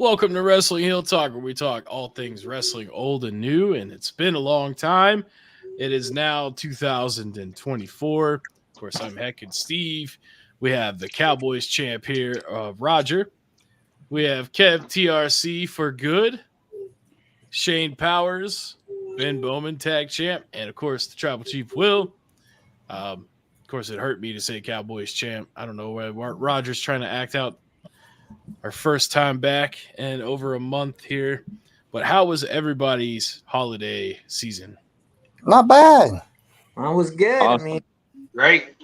Welcome to Wrestling Heel Talk, where we talk all things wrestling old and new, and it's been a long time. It is now 2024. Of course, I'm Heck and Steve. We have the Cowboys champ here, Roger. We have Kev TRC for good, Shane Powers, Ben Bowman tag champ, and of course the Tribal Chief Will. Of course, it hurt me to say Cowboys champ. I don't know why Roger's trying to act out our first time back in over a month here. But how was everybody's holiday season? Not bad. Mine was good. Awesome. Great.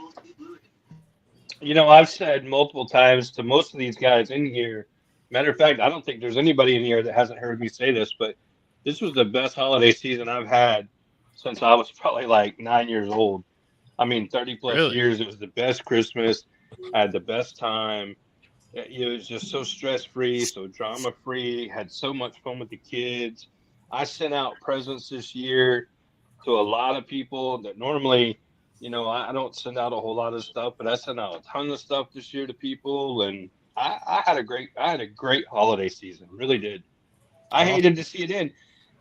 I've said multiple times to most of these guys in here. Matter of fact, I don't think there's anybody in here that hasn't heard me say this, but this was the best holiday season I've had since I was probably like 9 years old. 30 plus Really? years. It was the best Christmas. I had the best time. It was just so stress-free, so drama-free, had so much fun with the kids. I sent out presents this year to a lot of people that normally, I don't send out a whole lot of stuff, but I sent out a ton of stuff this year to people, and I had a great holiday season, really did. I hated to see it end.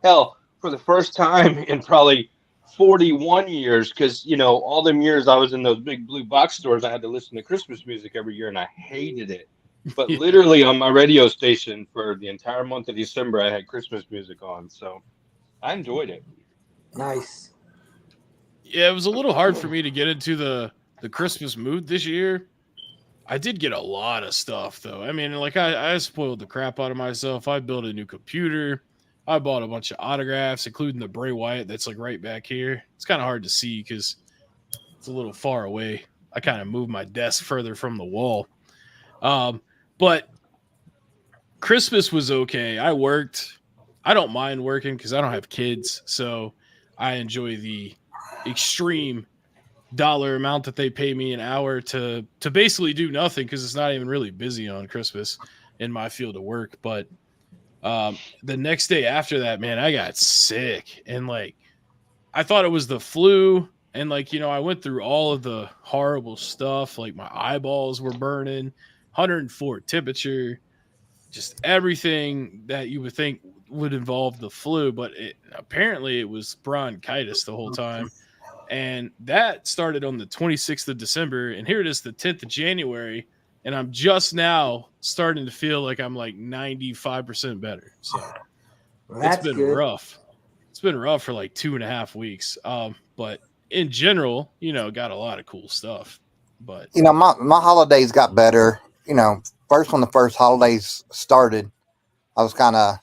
Hell, for the first time in probably 41 years, because, all them years I was in those big blue box stores, I had to listen to Christmas music every year, and I hated it. But literally on my radio station for the entire month of December, I had Christmas music on. So I enjoyed it. Nice. Yeah, it was a little hard for me to get into the Christmas mood this year. I did get a lot of stuff, though. I spoiled the crap out of myself. I built a new computer. I bought a bunch of autographs, including the Bray Wyatt that's like right back here. It's kind of hard to see because it's a little far away. I kind of moved my desk further from the wall. But Christmas was okay. I worked. I don't mind working because I don't have kids, so I enjoy the extreme dollar amount that they pay me an hour to basically do nothing because it's not even really busy on Christmas in my field of work. But the next day after that, man, I got sick and I thought it was the flu. And I went through all of the horrible stuff. Like my eyeballs were burning. 104 temperature, just everything that you would think would involve the flu, but apparently it was bronchitis the whole time. And that started on the 26th of December, and here it is the 10th of January, and I'm just now starting to feel like I'm like 95% better. So it's been good. rough. It's been rough for like 2.5 weeks. But in general, got a lot of cool stuff. But my holidays got better. First when the first holidays started, I was kind of,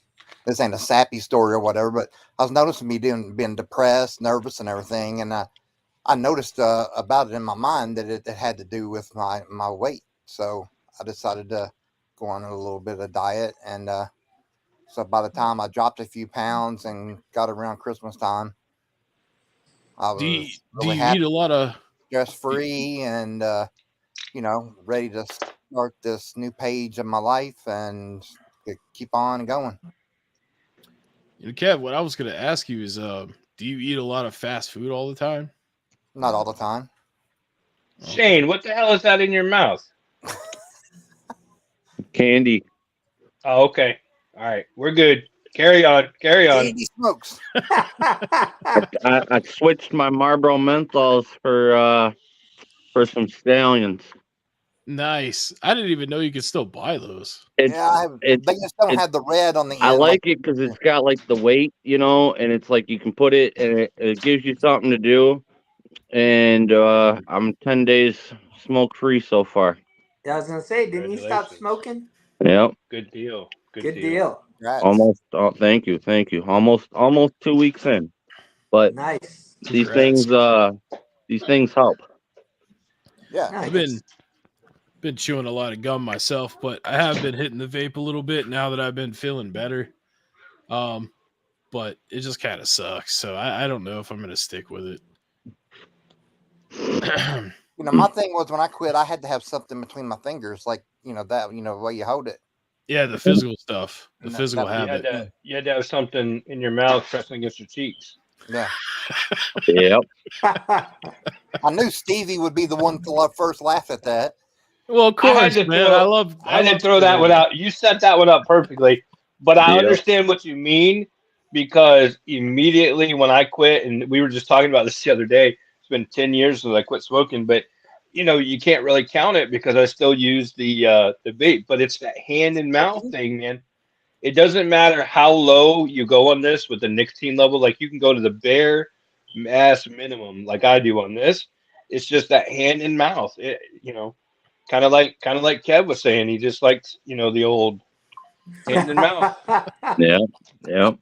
this ain't a sappy story or whatever, but I was noticing me being depressed, nervous and everything. And I noticed about it in my mind that it had to do with my weight. So I decided to go on a little bit of diet. And so by the time I dropped a few pounds and got around Christmas time, I was do you happy, eat a lot of stress-free and, ready to start this new page of my life and keep on going. Kev, what I was going to ask you is, do you eat a lot of fast food all the time? Not all the time. Shane, what the hell is that in your mouth? Candy. Oh, okay. All right. We're good. Carry on. Candy smokes. I switched my Marlboro menthols for some Stallions. Nice. I didn't even know you could still buy those. They just don't have the red on the end. I like it because it's got the weight, and it's you can put it and it gives you something to do. And I'm 10 days smoke free so far. Yeah, I was gonna say, didn't you stop smoking? Yep. Good deal. Good deal. Right. Almost. Thank you. Almost 2 weeks in, but Nice. these things help. Yeah. I've been chewing a lot of gum myself, but I have been hitting the vape a little bit now that I've been feeling better. But it just kind of sucks. So I don't know if I'm going to stick with it. My thing was when I quit, I had to have something between my fingers, the way you hold it. Yeah, the physical stuff, the physical habit. You had to have something in your mouth pressing against your cheeks. Yeah. Yep. I knew Stevie would be the one to first laugh at that. Well, of I had course, to man. throw, I had to love throw that one out. You set that one up perfectly, but I Yep. understand what you mean because immediately when I quit, and we were just talking about this the other day, it's been 10 years since I quit smoking, but you can't really count it because I still use the vape, but it's that hand and mouth thing, man. It doesn't matter how low you go on this with the nicotine level. Like you can go to the bare mass minimum, like I do on this. It's just that hand and mouth. Kind of like Kev was saying. He just likes the old hand and mouth. Yeah. Yep.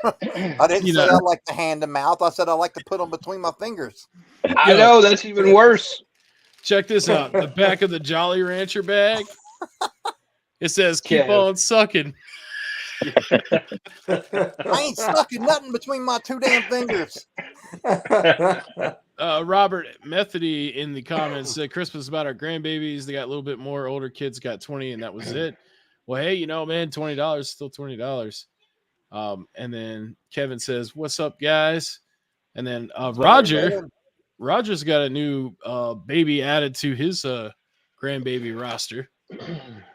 I didn't You say know- I like the hand to mouth. I said I like to put them between my fingers. I know that's even worse. Check this out. The back of the Jolly Rancher bag. It says "Keep Kev. on sucking." I ain't sucking nothing between my two damn fingers. Robert Methody in the comments said Christmas about our grandbabies. They got a little bit more. Older kids got 20, and that was it. Well, hey, man, $20 still $20. And then Kevin says, "What's up, guys?" And then Roger's got a new baby added to his grandbaby roster.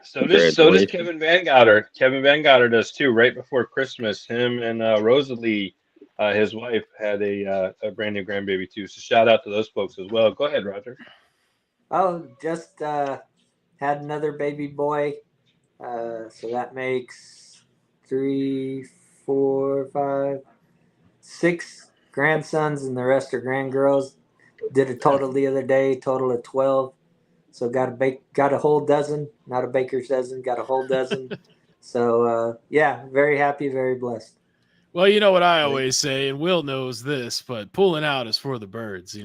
So does Kevin Van Goddard. Kevin Van Goddard does too. Right before Christmas, him and Rosalie, his wife, had a brand new grandbaby too. So shout out to those folks as well. Go ahead, Roger. Oh, just had another baby boy. So that makes 3, 4, 5, 6 grandsons, and the rest are grandgirls. Did a total the other day, total of 12. So got a whole dozen, not a baker's dozen, got a whole dozen. So yeah, very happy, very blessed. Well, you know what I always say, and Will knows this, but pulling out is for the birds,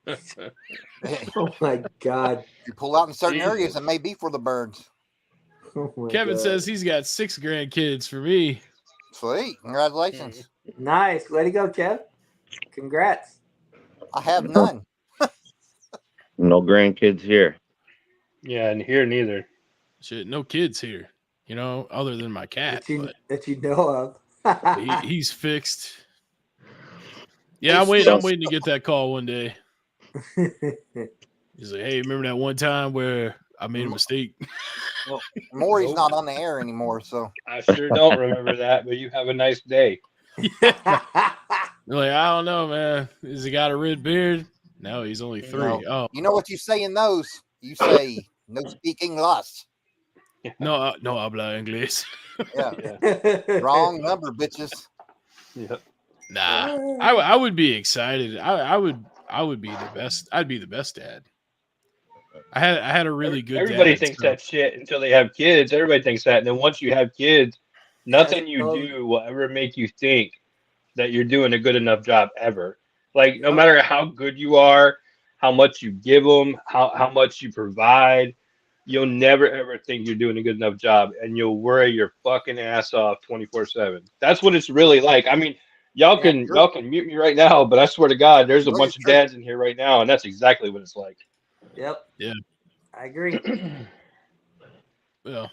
Oh my God. You pull out in certain Jesus. areas, it may be for the birds. Oh my Kevin God. says he's got 6 grandkids for me. Sweet. Congratulations. Nice. Way to go, Kev. Congrats. I have none. No grandkids here. Yeah, and here neither. Shit, no kids here, other than my cat. That you know But of. he's fixed. Yeah, I'm waiting to get that call one day. He's like, "Hey, remember that one time where I made a mistake?" Maury's not on the air anymore, so I sure don't remember that, but you have a nice day. They're like, "I don't know, man. Has he got a red beard?" No, he's only 3. No. Oh, you know what you say in those? You say no speaking less. no habla inglés. Yeah. Wrong number, bitches. Yeah. Nah, I would be excited. I would be the best. I'd be the best dad. I had a really good. Everybody dad, thinks so- that shit until they have kids. Everybody thinks that, and then once you have kids, nothing you do will ever make you think that you're doing a good enough job ever. Like no matter how good you are, how much you give them, how much you provide, you'll never ever think you're doing a good enough job, and you'll worry your fucking ass off 24/7. That's what it's really like. I mean, y'all can mute me right now, but I swear to God, there's a bunch of dads in here right now, and that's exactly what it's like. Yep. Yeah. I agree. Well,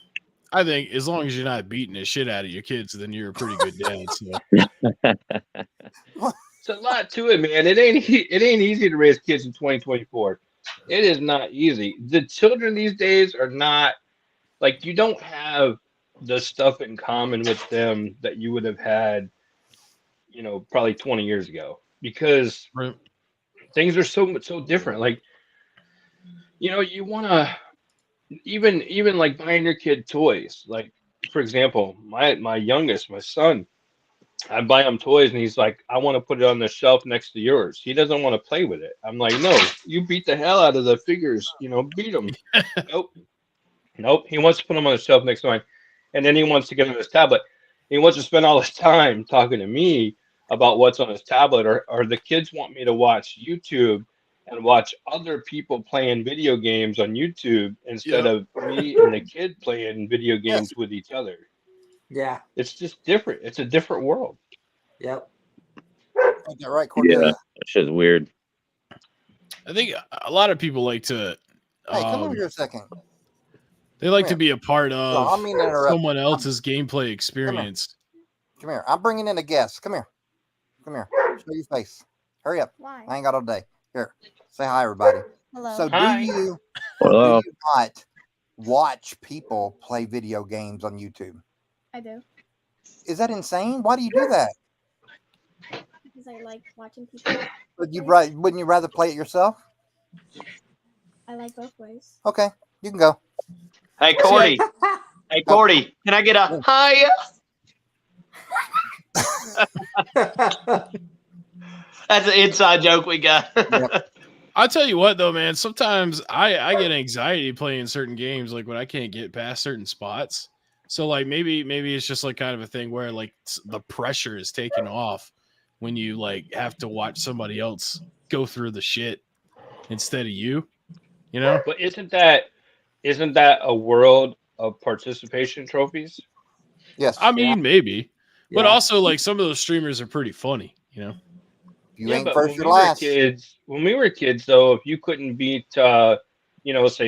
I think as long as you're not beating the shit out of your kids, then you're a pretty good dad. So. It's a lot to it, man. It ain't easy to raise kids in 2024. It is not easy. The children these days are not like you don't have the stuff in common with them that you would have had, probably 20 years ago because things are so different. Like, you want to even like buying your kid toys. Like, for example, my youngest, my son, I buy him toys and he's like, I want to put it on the shelf next to yours. He doesn't want to play with it. I'm like, no, you beat the hell out of the figures, beat them. Nope. He wants to put them on the shelf next to mine. And then he wants to get on his tablet. He wants to spend all his time talking to me about what's on his tablet, or the kids want me to watch YouTube and watch other people playing video games on YouTube instead of me and the kid playing video games with each other. Yeah. It's just different. It's a different world. Yep. Ain't that right, Cordelia? Yeah, that shit's weird. I think a lot of people like to. Hey, come over here a second. They like to be a part of I mean to interrupt. someone else's gameplay experience. Come here. I'm bringing in a guest. Come here. Show your face. Hurry up. Why? I ain't got all day. Here. Say hi, everybody. Hello. So Hi. do you Well, not watch people play video games on YouTube? I do. Is that insane? Why do you do that? Because I like watching people. Wouldn't you rather play it yourself? I like both ways. Okay, you can go. Hey, Cordy. Hey, Cordy. Can I get a hi? That's an inside joke we got. Yep. I'll tell you what though, man. Sometimes I get anxiety playing certain games, like when I can't get past certain spots. So like maybe it's just like kind of a thing where like the pressure is taken off when you like have to watch somebody else go through the shit instead of you. You know? But isn't that a world of participation trophies? Yes. I mean, maybe, but Yeah. also like some of those streamers are pretty funny. You know? You ain't but first, when you're we were last. when we were kids, though, if you couldn't beat, say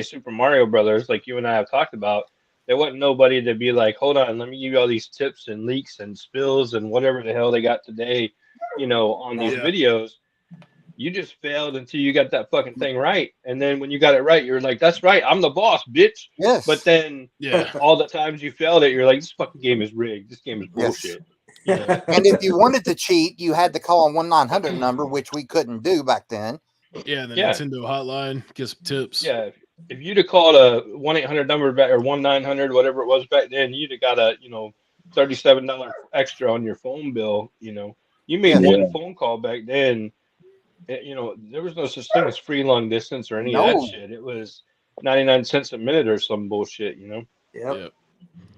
Super Mario Brothers, like you and I have talked about, there wasn't nobody to be like, hold on, let me give you all these tips and leaks and spills and whatever the hell they got today, on these Yeah. videos. You just failed until you got that fucking thing right. And then when you got it right, you're like, that's right, I'm the boss, bitch. Yes. But then Yeah. all the times you failed it, you're like, this fucking game is rigged. This game is Yes. bullshit. Yeah. And if you wanted to cheat, you had to call a 1-900 number, which we couldn't do back then. Yeah. The Yeah. Nintendo hotline, get some tips. Yeah, if you'd have called a 1-800 number back or 1-900, whatever it was back then, you'd have got a $37 extra on your phone bill. You made Yeah. one phone call back then. There was no such thing as free long distance or any of No. that shit. It was 99 cents a minute or some bullshit. Yep. Yeah.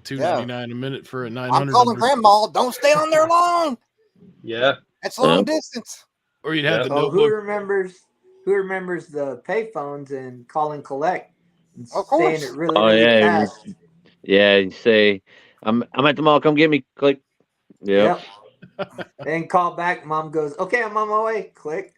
$2.99 a minute for a 900. I'm calling number. grandma. Don't stay on there long. Yeah, That's long Yep. distance. Or you'd have Yeah. the Oh, who notebook. remembers the payphones and call and collect and Of course. saying it really, Oh, really yeah, fast. yeah. You say, I'm at the mall. Come get me. Click. Yep. Then call back. Mom goes, okay, I'm on my way. Click.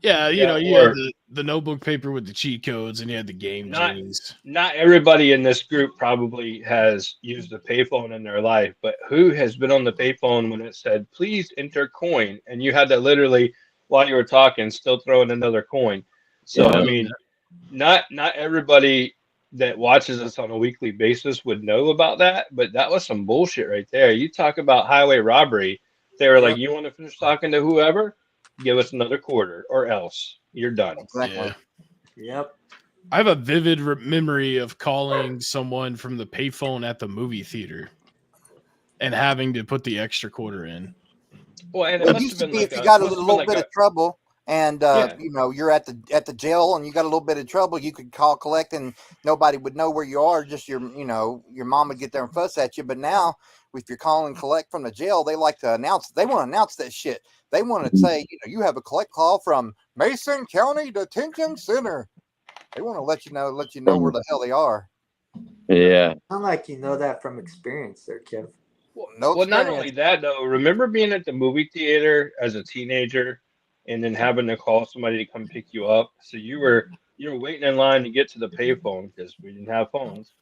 Yeah, you Yeah, know, you had or- the notebook paper with the cheat codes, and you had the game Not- genies. not everybody in this group probably has used a payphone in their life, but who has been on the payphone when it said, please enter coin? And you had to literally, while you were talking, still throw in another coin. So, Yeah, I I know mean, not everybody that watches us on a weekly basis would know about that, but that was some bullshit right there. You talk about highway robbery. They were like, you want to finish talking to whoever? Give us another quarter or else you're done. Exactly. Yeah. Yep. I have a vivid memory of calling someone from the payphone at the movie theater and having to put the extra quarter in. Well, and It it must used have to been be like if you got a must have little been bit like of trouble and Yeah. you're at the jail and you got a little bit of trouble, you could call collect and nobody would know where you are. Just your mom would get there and fuss at you. But now if you're calling collect from the jail, they like to announce. They want to announce that shit. They want to say, you have a collect call from Mason County Detention Center. They want to let you know where the hell they are. Yeah. Sound like you know that from experience there, Kev. No Well, not experience. only that though. Remember being at the movie theater as a teenager, and then having to call somebody to come pick you up. So you were waiting in line to get to the payphone because we didn't have phones,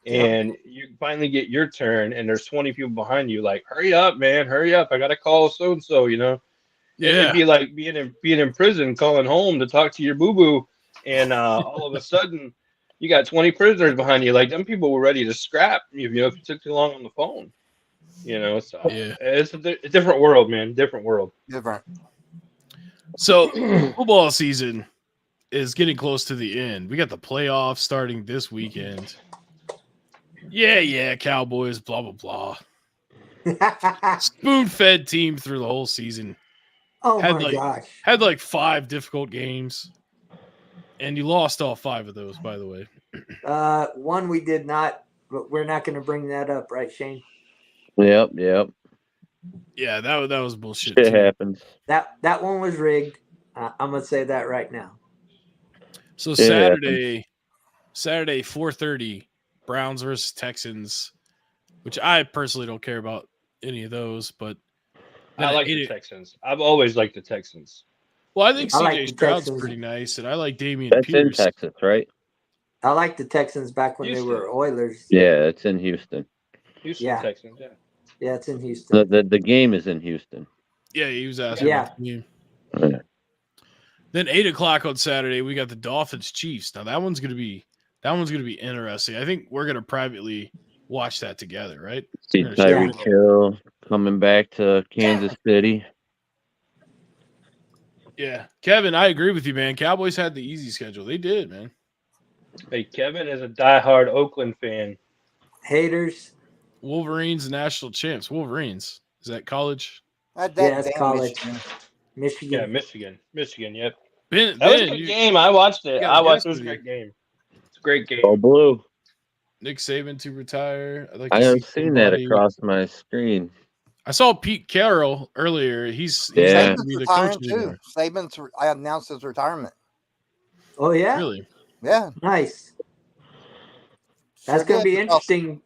and you finally get your turn, and there's 20 people behind you. Like, hurry up, man, hurry up! I got to call so and so. It'd be like being in prison, calling home to talk to your boo boo, and all of a sudden you got 20 prisoners behind you. Like, them people were ready to scrap if it took too long on the phone. So Yeah. it's a different world, man. Different world. Different. So football season is getting close to the end. We got the playoffs starting this weekend. Yeah, Cowboys, blah, blah, blah. Spoon-fed team through the whole season. Oh Had my like- gosh. Had like 5 difficult games. And you lost all 5 of those, by the way. One we did not, but we're not going to bring that up, right, Shane? Yep. Yeah, that was bullshit Shit too. happens. That one was rigged. I'm going to say that right now. So Yeah. Saturday 4:30, Browns versus Texans, which I personally don't care about any of those, but then I at like the 8 Texans. I've always liked the Texans. Well, I think I CJ like the Stroud's Texans. pretty nice, and I like Damian That's in Pierce. Texas, right? I like the Texans back when Houston. they were Oilers. Yeah, it's in Houston. Houston Yeah. Texans, yeah. Yeah, it's in Houston. The game is in Houston. Yeah, he was asking Yeah. about the game. Yeah. Then 8 o'clock on Saturday, we got the Dolphins Chiefs. Now that one's gonna be interesting. I think we're gonna privately watch that together, right? See We're gonna share Tyreek it. Hill coming back to Kansas City. Yeah, Kevin, I agree with you, man. Cowboys had the easy schedule. They did, man. Hey, Kevin is a diehard Oakland fan. Haters. Wolverines national champs. Wolverines. Is that college? That Yeah, it's damn college. Michigan. Yeah, Michigan. Michigan. Yep. Ben, That was a Ben, good game. I watched it. got a I watched. guess It was a with great you. game. It's a great game. Go blue. Nick Saban to retire. I'd like to I see haven't seen that somebody- across my screen. I saw Pete Carroll earlier. He's Yeah. not gonna be Saban's the coach retiring too. anymore. I announced his retirement. Oh yeah, Really? Yeah. nice. That's sure gonna did, be because, interesting.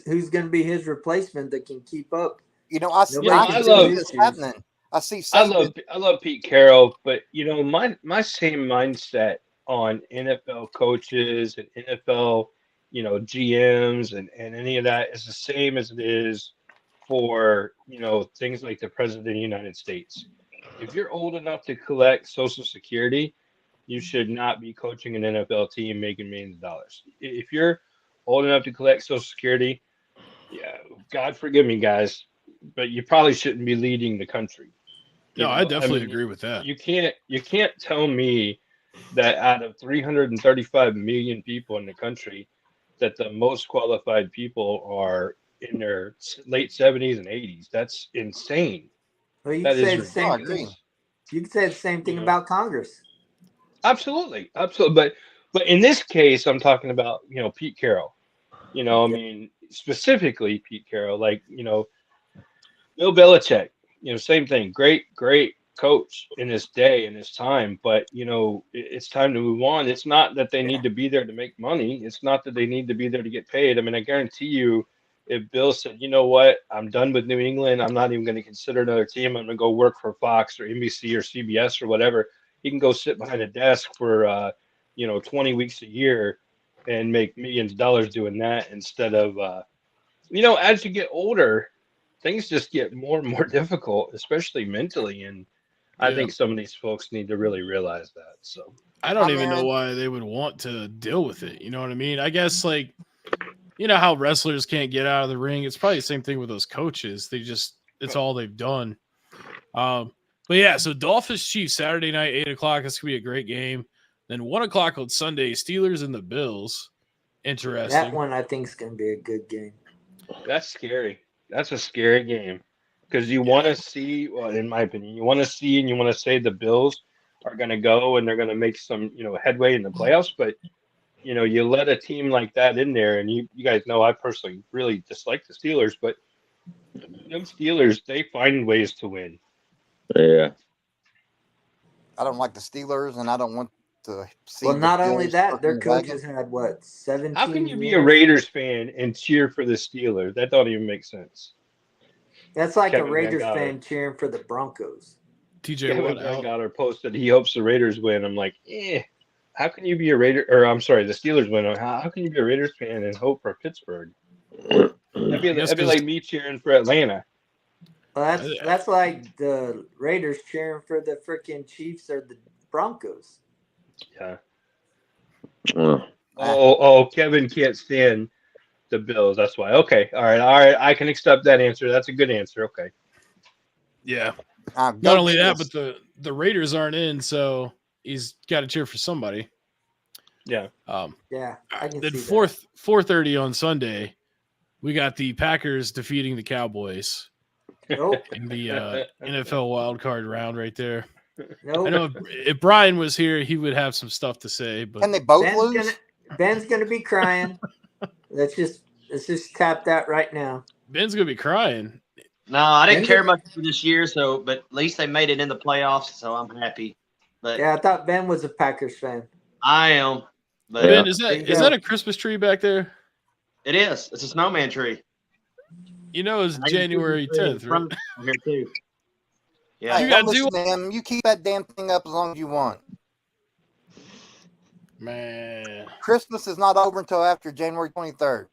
Who's gonna be his replacement that can keep up? You know, I see Nobody I can love- do this this. happening. I see I Saban. love Pete Carroll, but you know my same mindset on NFL coaches and NFL, GMs and any of that is the same as it is for things like the president of the United States. If you're old enough to collect Social Security, you should not be coaching an NFL team making millions of dollars. If you're old enough to collect Social Security, yeah, God forgive me, guys, but you probably shouldn't be leading the country. No, I definitely agree with that. You can't tell me that out of 335 million people in the country, that the most qualified people are in their late 70s and 80s. That's insane. Well, you That can say is the same ridiculous. thing. You can say the same thing Yeah. about Congress. Absolutely. But in this case, I'm talking about Pete Carroll. I mean specifically Pete Carroll, like Bill Belichick. Same thing. Great coach in his day in his time, but it's time to move on. It's not that they need to be there to make money. It's not that they need to be there to get paid. I mean, I guarantee you, if Bill said, you know what, I'm done with New England, I'm not even going to consider another team, I'm going to go work for Fox or NBC or CBS or whatever, he can go sit behind a desk for 20 weeks a year and make millions of dollars doing that instead of as you get older, things just get more and more difficult, especially mentally. And I Yeah. think some of these folks need to really realize that. So I don't I even know mean- why they would want to deal with it. You know what I mean? I guess like, how wrestlers can't get out of the ring. It's probably the same thing with those coaches. It's all they've done. But yeah, so Dolphins Chiefs Saturday night, 8 o'clock. That's gonna be a great game. Then 1 o'clock on Sunday, Steelers and the Bills. Interesting. That one I think is going to be a good game. that's scary. That's a scary game because you want to see, well, in my opinion, you want to see and you want to say the Bills are going to go and they're going to make some, headway in the playoffs. But, you let a team like that in there, and you guys know I personally really dislike the Steelers, but them Steelers, they find ways to win. Yeah. I don't like the Steelers, and I don't want to see. Well, the not only Bills that, circling their the wagon. coaches had what 17. How can you be a years? Raiders fan and cheer for the Steelers? That don't even make sense. That's like Kevin a Raiders Van Goddard. fan cheering for the Broncos. TJ Kevin Watt Van out. Goddard posted he hopes the Raiders win. I'm like, how can you be a Raider? Or I'm sorry, the Steelers win. How can you be a Raiders fan and hope for Pittsburgh? That'd be guess 'cause- like me cheering for Atlanta. Well, that's like the Raiders cheering for the freaking Chiefs or the Broncos. Yeah. Well, Oh, Kevin can't stand the Bills. That's why. Okay. All right. I can accept that answer. That's a good answer. Okay. Yeah. Go Not only that, Bills. but the Raiders aren't in, so he's got to cheer for somebody. Yeah. Yeah, I can Then see 4:30 on Sunday, we got the Packers defeating the Cowboys that. Nope, in the NFL wild card round right there. nope. I know if Brian was here, he would have some stuff to say, but Can they both Ben's lose? Ben's gonna be crying. let's just tap that right now. Ben's gonna be crying. No, I didn't Ben's care a- much for this year, but at least they made it in the playoffs, so I'm happy. But Yeah, I thought Ben was a Packers fan. I am. But Ben, is There you that go. a Christmas tree back there? it is. It's a snowman tree. It's I can see January the tree in 10th, right? front of here too. Yeah. Hey, You gotta I'm do- listening to him. You keep that damn thing up as long as you want. Man, Christmas is not over until after January 23rd.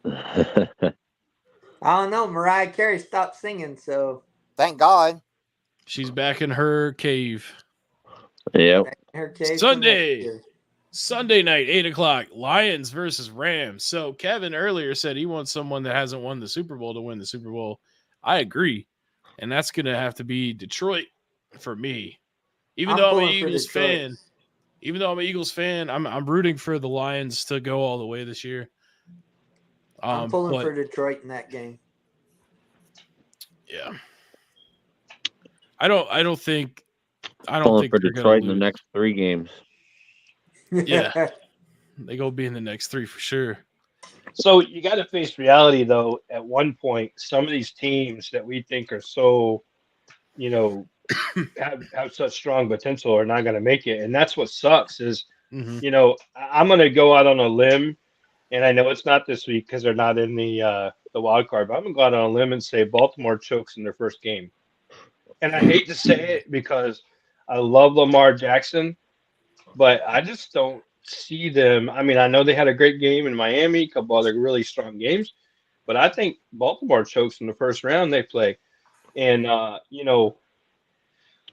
I don't know. Mariah Carey stopped singing, so Thank God. she's back in her cave. Yep. In her case, for next Sunday. year. Sunday night, 8:00, Lions versus Rams. So Kevin earlier said he wants someone that hasn't won the Super Bowl to win the Super Bowl. I agree. And that's going to have to be Detroit for me. Even though I'm an pulling for Eagles Detroit. fan, I'm rooting for the Lions to go all the way this year. I'm pulling but- for Detroit in that game. Yeah. I don't think Pulling for they're gonna Detroit in the lose. next 3 games. Yeah. They go be in the next 3 for sure. So you got to face reality, though. At one point, some of these teams that we think are so, have such strong potential are not going to make it, and that's what sucks. Is Mhm. I'm going to go out on a limb, and I know it's not this week because they're not in the wild card. But I'm going to go out on a limb and say Baltimore chokes in their first game. And I hate to say it because I love Lamar Jackson, but I just don't see them. I mean, I know they had a great game in Miami, a couple other really strong games, but I think Baltimore chokes in the first round they play. And I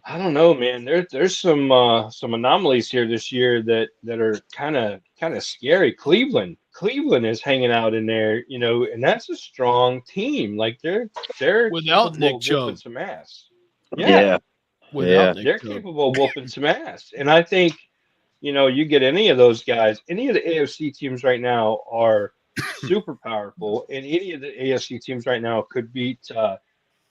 don't know, man. There's some anomalies here this year that are kind of scary. Cleveland is hanging out in there, and that's a strong team. Like they're Without capable Nick of whooping Chubb. some ass. Yeah. Without Nick They're Chubb. capable of whooping some ass. And I think, you get any of those guys, any of the AFC teams right now are super powerful, and any of the AFC teams right now could beat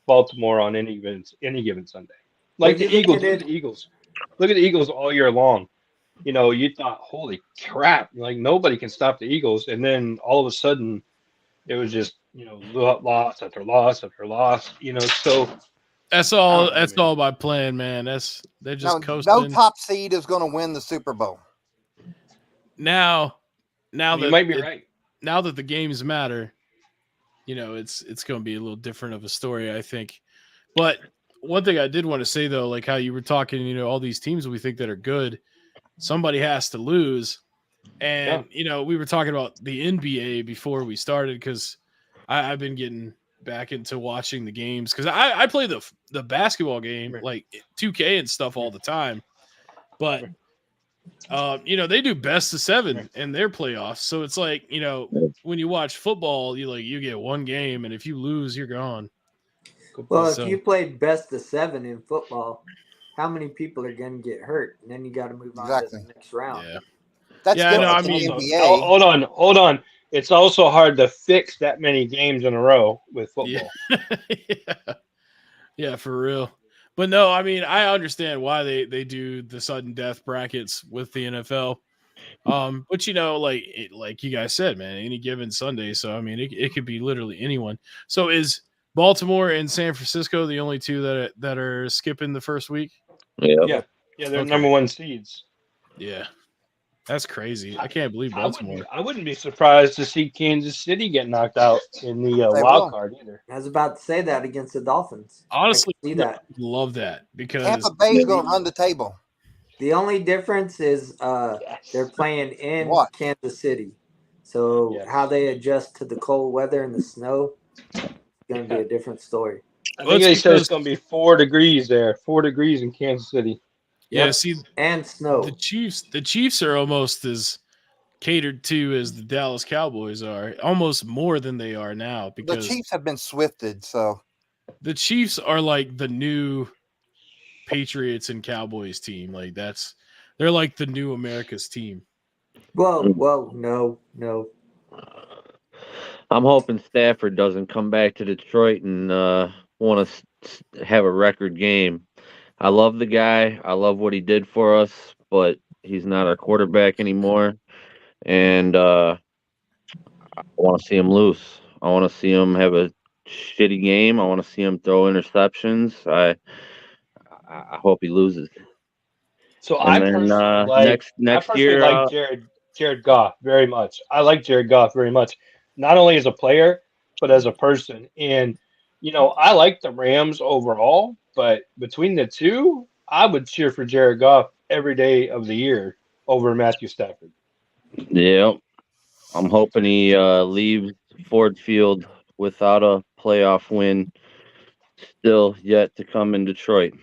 Baltimore on any given Sunday. Like the Eagles, look at the Eagles. Look at the Eagles all year long. You thought, holy crap, like nobody can stop the Eagles. And then all of a sudden it was just, loss after loss after loss, so That's all my plan, man. They're just coasting. No top seed is going to win the Super Bowl. Now you that might be right. Now that the games matter, it's going to be a little different of a story, I think. But one thing I did want to say though, like how you were talking, all these teams we think that are good, somebody has to lose. And we were talking about the NBA before we started because I've been getting back into watching the games because I play the basketball game like 2K and stuff all the time, but they do best of 7 in their playoffs, so it's like when you watch football you get one game and if you lose you're gone. Well, if you played best of 7 in football, how many people are going to get hurt? And then you got to move on to the next round. Yeah, That's no, I different mean, than the NBA. Hold on. It's also hard to fix that many games in a row with football. Yeah, for real. But no, I mean, I understand why they do the sudden death brackets with the NFL. But like you guys said, man, any given Sunday. So I mean, it could be literally anyone. So is Baltimore and San Francisco the only two that are skipping the first week? Yeah, they're number 1 seeds. Yeah. That's crazy. I can't believe Baltimore. I wouldn't be surprised to see Kansas City get knocked out in the wild card either. I was about to say that against the Dolphins. Honestly, I can see that. Love that because Tampa Bay's going to run the table. The only difference is they're playing in Kansas City. So how they adjust to the cold weather and the snow is going to be a different story. I think they said it's going to be 4 degrees there, 4 degrees in Kansas City. Yeah, see, and snow. The Chiefs are almost as catered to as the Dallas Cowboys are, almost more than they are now. Because the Chiefs have been swifted, so the Chiefs are like the new Patriots and Cowboys team. Like they're like the new America's team. Well, no. I'm hoping Stafford doesn't come back to Detroit and want to have a record game. I love the guy. I love what he did for us, but he's not our quarterback anymore. And I want to see him lose. I want to see him have a shitty game. I want to see him throw interceptions. I hope he loses. So I personally like Jared Goff very much. I like Jared Goff very much, not only as a player but as a person. And I like the Rams overall, but between the two, I would cheer for Jared Goff every day of the year over Matthew Stafford. Yeah, I'm hoping he leaves Ford Field without a playoff win still yet to come in Detroit.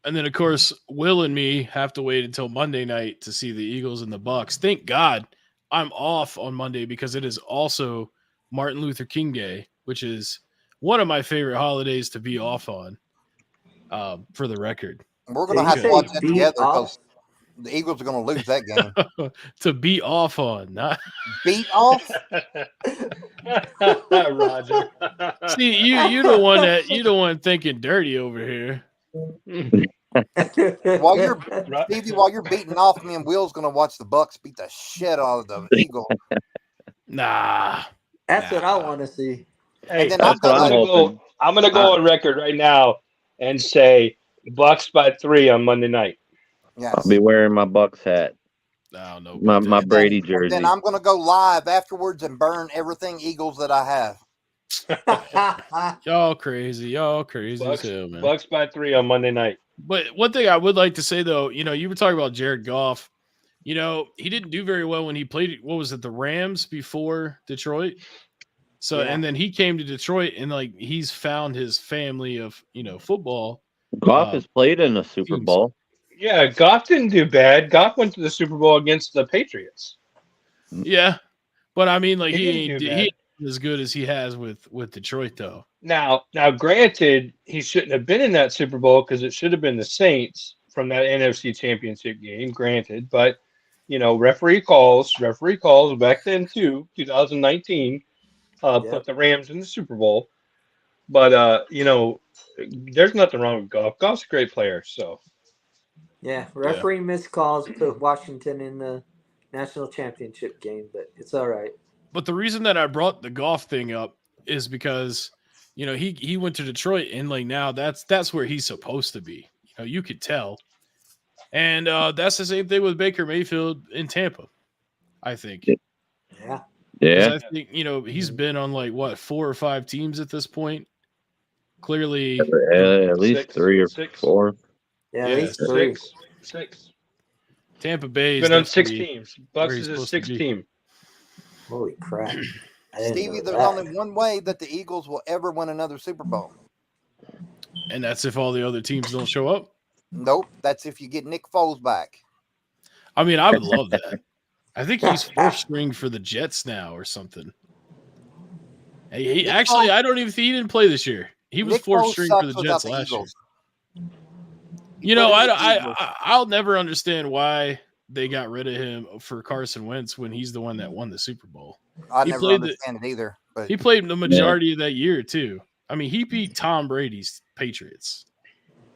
And then, of course, Will and me have to wait until Monday night to see the Eagles and the Bucks. Thank God I'm off on Monday because it is also Martin Luther King Day, which is one of my favorite holidays to be off on. For the record, We're Did gonna you have to say watch that beat together off? because the Eagles are gonna lose that game. to be off on, not Beat off. Roger. see you the one that you the one thinking dirty over here. While you're Ro- Stevie, while you're beating off, me and Will's gonna watch the Bucks beat the shit out of the Eagles. Nah, That's what I Nah. want to see. Hey, And then That's what I'm hoping. I'm gonna go on record right now and say Bucks by 3 on Monday night. Yes. I'll be wearing my Bucks hat, I don't know. my about my that. Brady And jersey. then I'm gonna go live afterwards and burn everything Eagles that I have. Y'all crazy as Bucks, hell, man. Bucks by 3 on Monday night. But one thing I would like to say though, you were talking about Jared Goff. He didn't do very well when he played. What was it, the Rams before Detroit? So Yeah. and then he came to Detroit and like he's found his family of football. Goff has played in a Super teams. Bowl. Yeah, Goff didn't do bad. Goff went to the Super Bowl against the Patriots. Yeah, but I mean, like He he didn't do ain't as good as he has with Detroit though. Now, granted, he shouldn't have been in that Super Bowl because it should have been the Saints from that NFC Championship game. Granted, but referee calls back then too, 2019, put the Rams in the Super Bowl. But there's nothing wrong with Goff. Goff's a great player, so. Yeah, referee missed calls put Washington in the national championship game, but it's all right. But the reason that I brought the Goff thing up is because he went to Detroit and like now that's where he's supposed to be. You could tell. And that's the same thing with Baker Mayfield in Tampa, I think. Yeah. 'Cause I think, he's been on like what 4 or 5 teams at this point. Clearly At least Six. 3 or Six. 4. Yeah, Yeah, at least three. Six. Tampa Bay He's is been on 6 definitely teams. Bucks where is he's his supposed to 6th be. team. Holy crap. I didn't Stevie, know there's that. only one way that the Eagles will ever win another Super Bowl. And that's if all the other teams don't show up. Nope, that's if you get Nick Foles back. I mean, I would love that. I think he's 4th string for the Jets now or something. He actually, I don't even think he didn't play this year. He was Nick 4th Foles string for sucks the without Jets the last year. Eagles. I'll never understand why they got rid of him for Carson Wentz when he's the one that won the Super Bowl. I He never played understand it either. But He played the majority of that year too. I mean, he beat Tom Brady's Patriots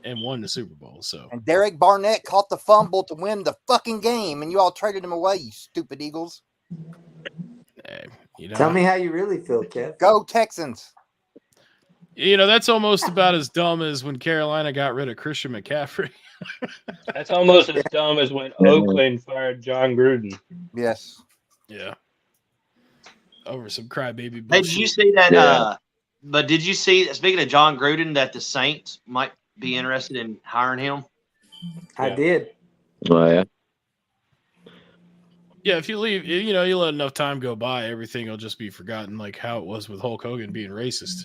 and won the Super Bowl. So and Derek Barnett caught the fumble to win the fucking game, and you all traded him away, you stupid Eagles. Tell me how you really feel, Kev. Go Texans. That's almost about as dumb as when Carolina got rid of Christian McCaffrey. That's almost as dumb as when Oakland fired John Gruden. Yes. Yeah. Over some crybaby Hey, bullshit. did you see that? Yeah. But did you see, speaking of John Gruden, that the Saints might be interested in hiring him? I did. Oh, yeah. Yeah, if you leave, you let enough time go by, everything will just be forgotten, like how it was with Hulk Hogan being racist.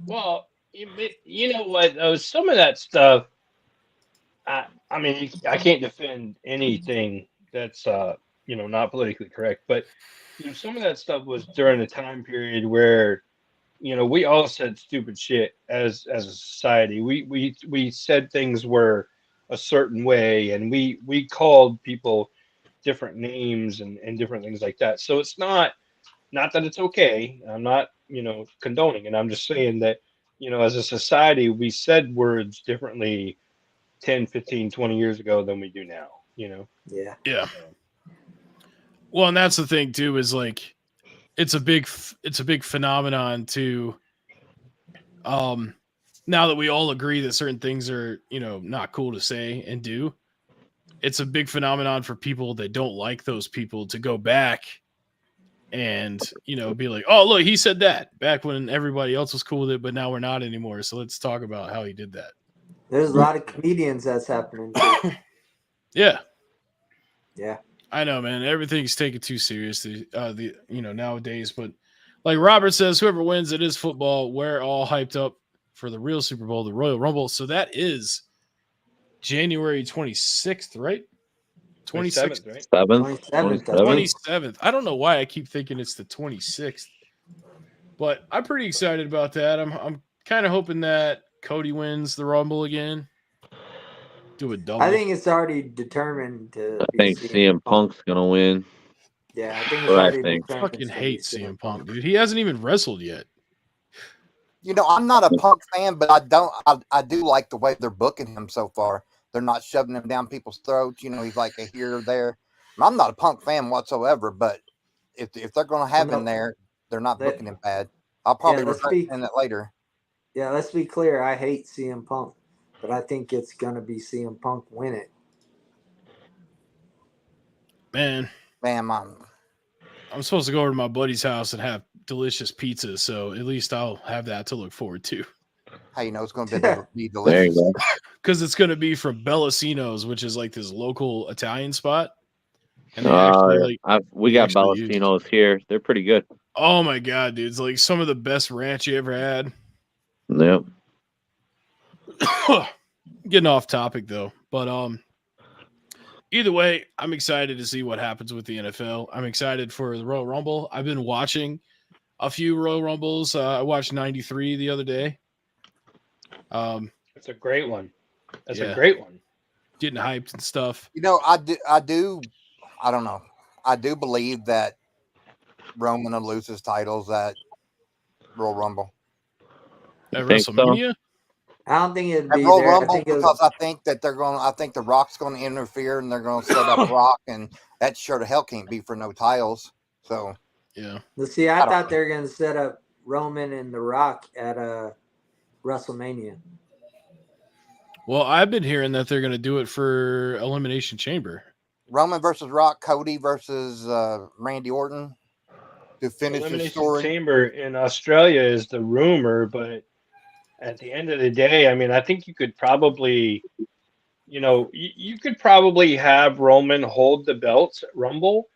Well, you know what? Some of that stuff, I mean, I can't defend anything that's, not politically correct, but some of that stuff was during a time period where, we all said stupid shit as a society. We said things were a certain way, and we called people different names and different things like that. So it's not that it's okay. I'm not, condoning it. I'm just saying that, as a society, we said words differently 10, 15, 20 years ago than we do now, Yeah. Yeah. Well, and that's the thing too, is like, it's a big phenomenon to, now that we all agree that certain things are, not cool to say and do, it's a big phenomenon for people that don't like those people to go back and, be like, oh, look, he said that back when everybody else was cool with it, but now we're not anymore. So let's talk about how he did that. There's a lot of comedians that's happening too. Yeah. Yeah. I know, man. Everything's taken too seriously, nowadays. But like Robert says, whoever wins, it is football. We're all hyped up for the real Super Bowl, the Royal Rumble. So that is January 26th, right? 27th, 26th, right? 7th, 27th, 27th. I don't know why I keep thinking it's the 26th, but I'm pretty excited about that. I'm kind of hoping that Cody wins the Rumble again. Do a double. I think it's already determined to I be think CM Punk's gonna win. Yeah, I think it's What I already think. I determined. fucking to be hate CM Punk, dude. He hasn't even wrestled yet. You know, I'm not a Punk fan, but I do like the way they're booking him so far. They're not shoving him down people's throats. You know, he's like a here or there. I'm not a Punk fan whatsoever, but if they're going to have him there, they're not booking him bad. I'll probably regret saying it later. Yeah, let's be clear. I hate CM Punk, but I think it's going to be CM Punk win it. Man, I'm supposed to go over to my buddy's house and have delicious pizza, so at least I'll have that to look forward to. How you know it's going to be delicious? There you go. Because it's going to be from Bellacino's, which is like this local Italian spot. And they actually, we got Bellacino's here. They're pretty good. Oh my god, dude! It's like some of the best ranch you ever had. Yep. Getting off topic though, but either way, I'm excited to see what happens with the NFL. I'm excited for the Royal Rumble. I've been watching a few Royal Rumbles. I watched 93 the other day. It's a great one. That's a great one. Getting hyped and stuff. You know, I don't know. I do believe that Roman will lose his titles at Royal Rumble. At WrestleMania? So? I don't think it'd be Royal there. Rumble because I think that I think the Rock's going to interfere and they're going to set up Rock, and that sure to hell can't be for no titles. So yeah. See, I thought they were going to set up Roman and the Rock at WrestleMania. Well, I've been hearing that they're going to do it for Elimination Chamber. Roman versus Rock, Cody versus Randy Orton to finish the story. Chamber in Australia is the rumor, but at the end of the day, I mean, I think you could probably, you could probably have Roman hold the belts at Rumble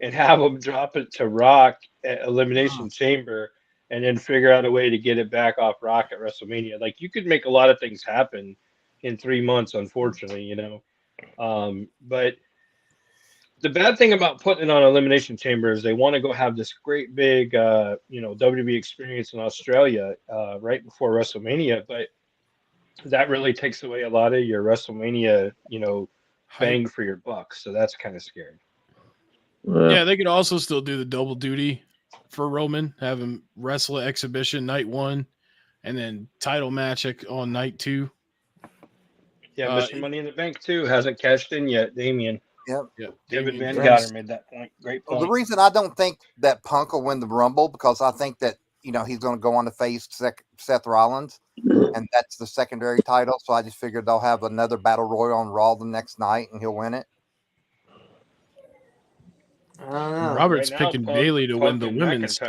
and have him drop it to Rock at Elimination Chamber and then figure out a way to get it back off Rock at WrestleMania. Like, you could make a lot of things happen in 3 months, unfortunately, but the bad thing about putting it on Elimination Chamber is they want to go have this great big, WWE experience in Australia right before WrestleMania, but that really takes away a lot of your WrestleMania, bang for your buck. So that's kind of scary. Yeah, they could also still do the double duty for Roman, have him wrestle at exhibition night 1, and then title match on night 2. Yeah, Mr. Money in the Bank too hasn't cashed in yet, Damien. Yep. David Van Gotter made that point. Great point. Well, the reason I don't think that Punk will win the Rumble because I think that he's going to go on to face Seth Rollins, and that's the secondary title. So I just figured they'll have another battle royal on Raw the next night, and he'll win it. Robert's picking Bailey to win the women's.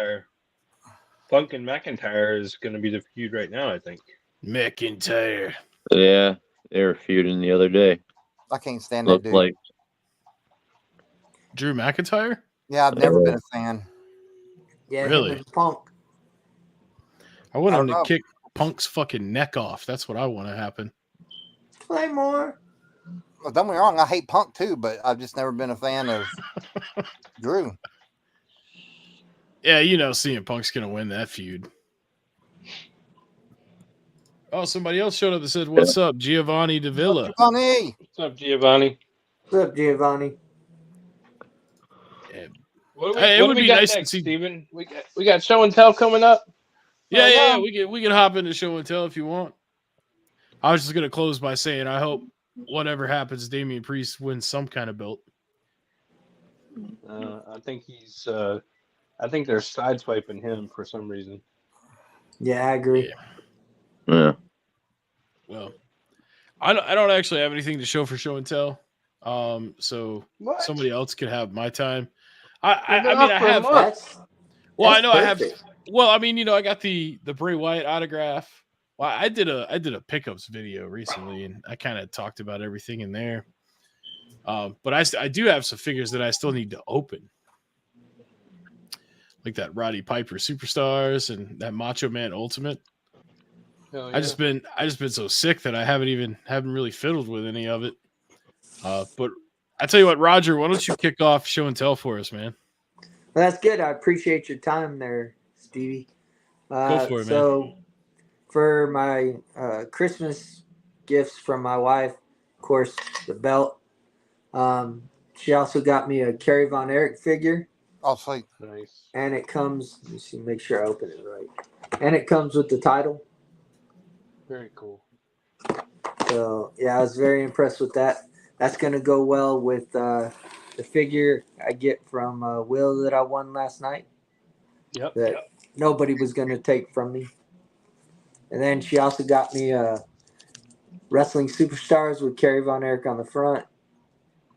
Punk and McIntyre is going to be the feud right now, I think. McIntyre. Yeah, they were feuding the other day. I can't stand that dude. Like Drew McIntyre? Yeah, I've never been a fan. Yeah, really? Punk. I want him to kick Punk's fucking neck off. That's what I want to happen. Claymore. Well, don't get me wrong, I hate Punk too, but I've just never been a fan of Drew. Yeah, CM Punk's going to win that feud. Oh, somebody else showed up and said, "What's up, Giovanni Davila?" Giovanni. What's up, Giovanni? What's up, Giovanni? What would be nice next, to see Steven? We got show and tell coming up. Yeah. We can hop into show and tell if you want. I was just gonna close by saying I hope whatever happens, Damian Priest wins some kind of belt. I think I think they're sideswiping him for some reason. Yeah, I agree. Yeah. Well, I don't actually have anything to show for show and tell. So somebody else could have my time. I have. Well, I know I have. Well, I got the Bray Wyatt autograph. Well, I did a pickups video recently, and I kind of talked about everything in there. But I do have some figures that I still need to open, like that Roddy Piper Superstars and that Macho Man Ultimate. Hell I just been so sick that I haven't really fiddled with any of it. But I tell you what, Roger, why don't you kick off show and tell for us, man? Well, that's good. I appreciate your time there, Stevie. Go for it, man. So, for my Christmas gifts from my wife, of course, the belt. She also got me a Kerry Von Erich figure, Oh, sweet. nice. and it comes. Let me see, make sure I open it right. And it comes with the title. Very cool. So yeah, I was very impressed with that. That's gonna go well with the figure I get from Will that I won last night. Yep. That nobody was gonna take from me. And then she also got me Wrestling Superstars with Kerry Von Erich on the front.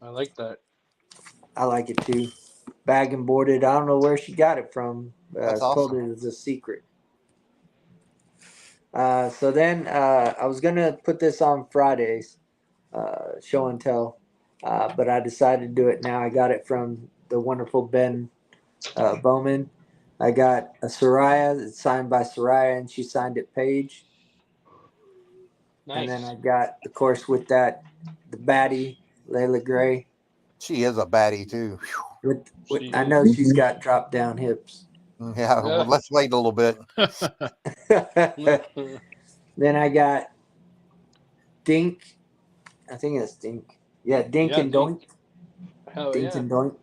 I like that. I like it too. Bag and boarded. I don't know where she got it from. I That's told awesome. her it was a secret. So then I was gonna put this on Fridays, show and tell, but I decided to do it now. I got it from the wonderful Ben Bowman. I got a Soraya that's signed by Soraya, and she signed it Paige. Nice. And then I got, of course, with that the baddie Layla Gray. She is a baddie too. With She I is. know she's got drop down hips. Yeah, well, let's wait a little bit. Then I got Dink. I think it's Dink. Yeah, Dink Yeah, and Dink. Doink. Hell Dink yeah. and Doink.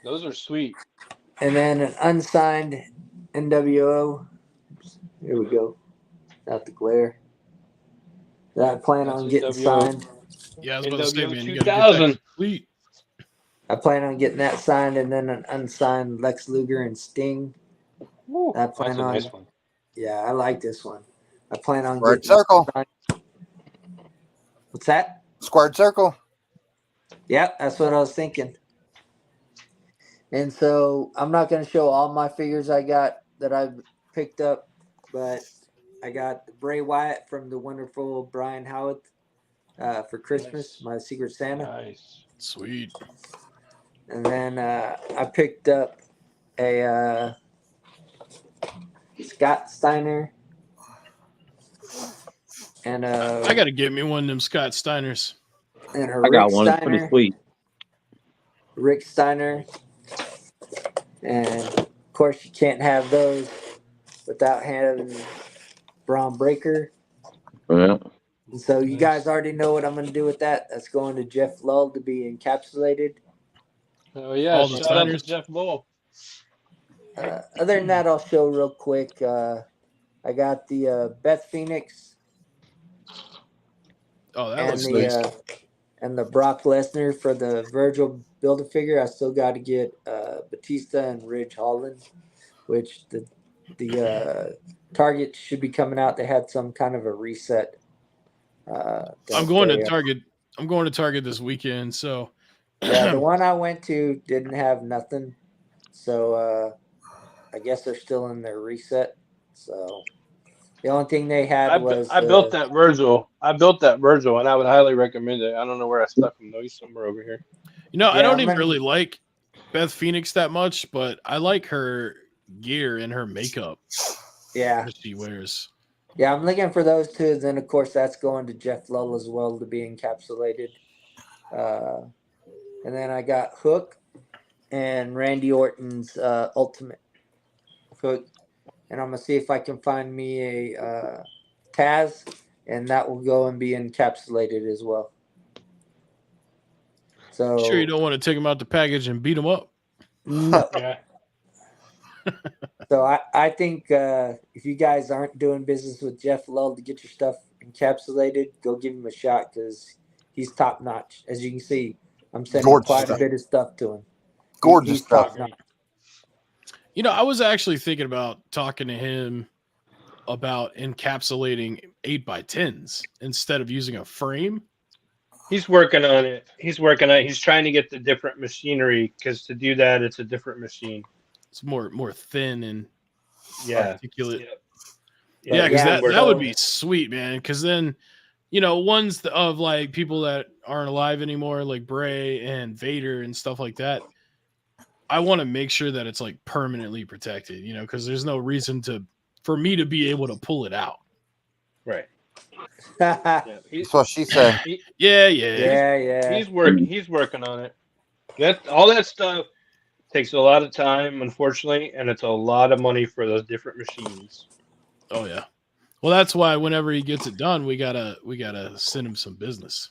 Those are sweet. And then an unsigned NWO. Here we go. Not the glare. That I plan That's on getting NWO. signed. Yeah, I was about to say, NWO man, you gotta get 2000. that complete. I plan on getting that signed, and then an unsigned Lex Luger and Sting. Woo, I that's plan a on. nice one. Yeah, I like this one. I plan on Squared getting circle. signed. What's that? Squared circle. Yep, that's what I was thinking. And so I'm not going to show all my figures I got that I've picked up, but I got the Bray Wyatt from the wonderful Brian Howitt for Christmas, Nice. my Secret Santa. Nice. Sweet. And then I picked up a Scott Steiner and I gotta get me one of them Scott Steiners. and a I Rick got one. It's pretty Steiner. sweet. Rick Steiner. And of course, you can't have those without having Braun Breaker. Yeah. And so you Nice. guys already know what I'm going to do with that. That's going to Jeff Lull to be encapsulated. Oh yeah. All the Shout out to signers. Jeff Bull. Other than that, I'll show real quick. I got the Beth Phoenix Oh, that and looks the nice. and the Brock Lesnar for the Virgil Build-A-Figure. I still got to get Batista and Ridge Holland, which the Target should be coming out. They had some kind of a reset. I'm going to Target. I'm going to Target this weekend, so Yeah, the one I went to didn't have nothing, so I guess they're still in their reset. So the only thing they had was I built that Virgil. I built that Virgil, and I would highly recommend it. I don't know where I stuck him though. He's somewhere over here. you know, I Yeah, don't I'm even gonna- really like Beth Phoenix that much, but I like her gear and her makeup yeah. that she wears. Yeah, I'm looking for those two. Then of course that's going to Jeff Lull as well to be encapsulated. And then I got Hook and Randy Orton's Ultimate Hook, and I'm gonna see if I can find me a Taz, and that will go and be encapsulated as well. So Sure, you don't want to take them out the package and beat them up. no. Yeah. So I think if you guys aren't doing business with Jeff Lull to get your stuff encapsulated, go give him a shot because he's top notch. As you can see, I'm sending Gorgeous quite stuff. a bit of stuff to him. Gorgeous He's stuff. top notch. You know, I was actually thinking about talking to him about encapsulating 8x10s instead of using a frame. He's working on it. He's trying to get the different machinery because to do that, it's a different machine. It's more thin and Yeah. articulate. Yeah. Yeah, because Yeah, that would so- be sweet, man. Because then, you know, ones of like people that aren't alive anymore, like Bray and Vader and stuff like that. I want to make sure that it's like permanently protected, you know, because there's no reason to for me to be able to pull it out. Right. yeah, Yeah. That's what she said. Yeah. yeah. He's working on it. All that stuff takes a lot of time, unfortunately, and it's a lot of money for those different machines. Oh yeah. Well, that's why whenever he gets it done, we gotta send him some business.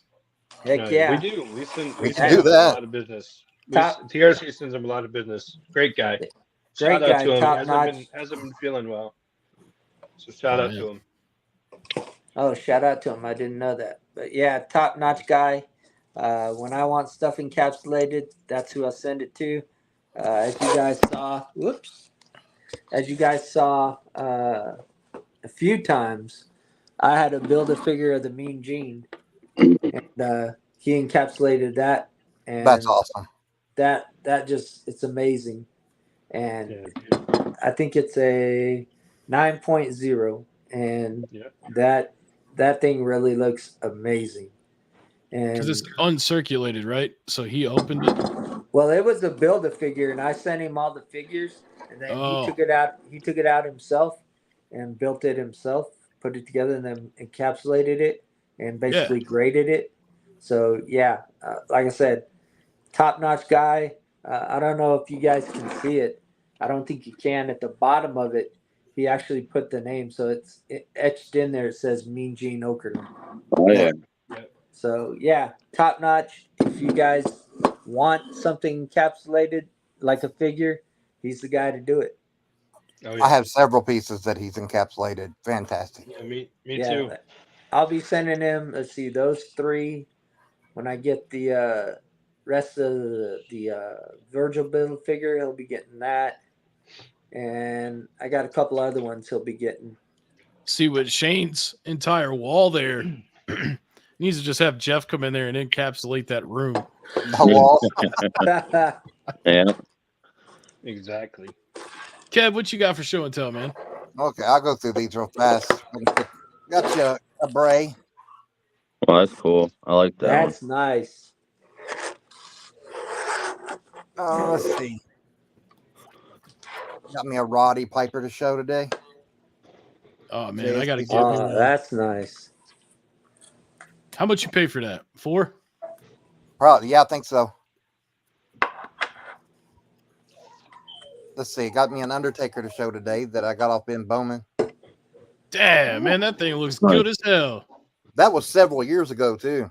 Heck No, yeah. We do. We We can send do him a that. lot of business. Top- TRC sends him a lot of business. Great guy. Great Shout out guy, to him. top Hasn't notch. been feeling well. So shout Oh, out man. to him. Oh, shout out to him. I didn't know that. But yeah, top notch guy. When I want stuff encapsulated, that's who I send it to. As you guys saw a few times, I had to build a figure of the Mean Gene, and he encapsulated that, and That's awesome. that just it's amazing. And Yeah. I think it's a 9.0, and Yeah. that thing really looks amazing. Because And it's uncirculated, right? So he opened it. well, it was a build a figure, and I sent him all the figures, and then Oh. he took it out. He took it out himself and built it himself, put it together, and then encapsulated it and basically graded it. So yeah, like I said, top notch guy. I don't know if you guys can see it. I don't think you can. At the bottom of it, he actually put the name, so it's etched in there. It says Mean Gene Okerlund. Oh yeah. So yeah, top notch. If you guys want something encapsulated like a figure, he's the guy to do it. Oh, yeah. I have several pieces that he's encapsulated. Fantastic. Yeah, me Yeah, too. I'll be sending him. Let's see, those three. When I get the rest of the Virgil build figure, he'll be getting that, and I got a couple other ones he'll be getting. See, with Shane's entire wall there, needs to just have Jeff come in there and encapsulate that room. The wall. Yeah. Exactly. Kev, what you got for show and tell, man? Okay, I'll go through these real fast. Got you a Bray. Well, that's cool. I like that one. That's nice. Let's see. Got me a Roddy Piper to show today. Oh man, I gotta get me Oh, one. that's nice. How much you pay for that? 4? Probably, yeah, I think so. Let's see. Got me an Undertaker to show today that I got off Ben Bowman. Damn, man, that thing looks good as hell. That was several years ago too.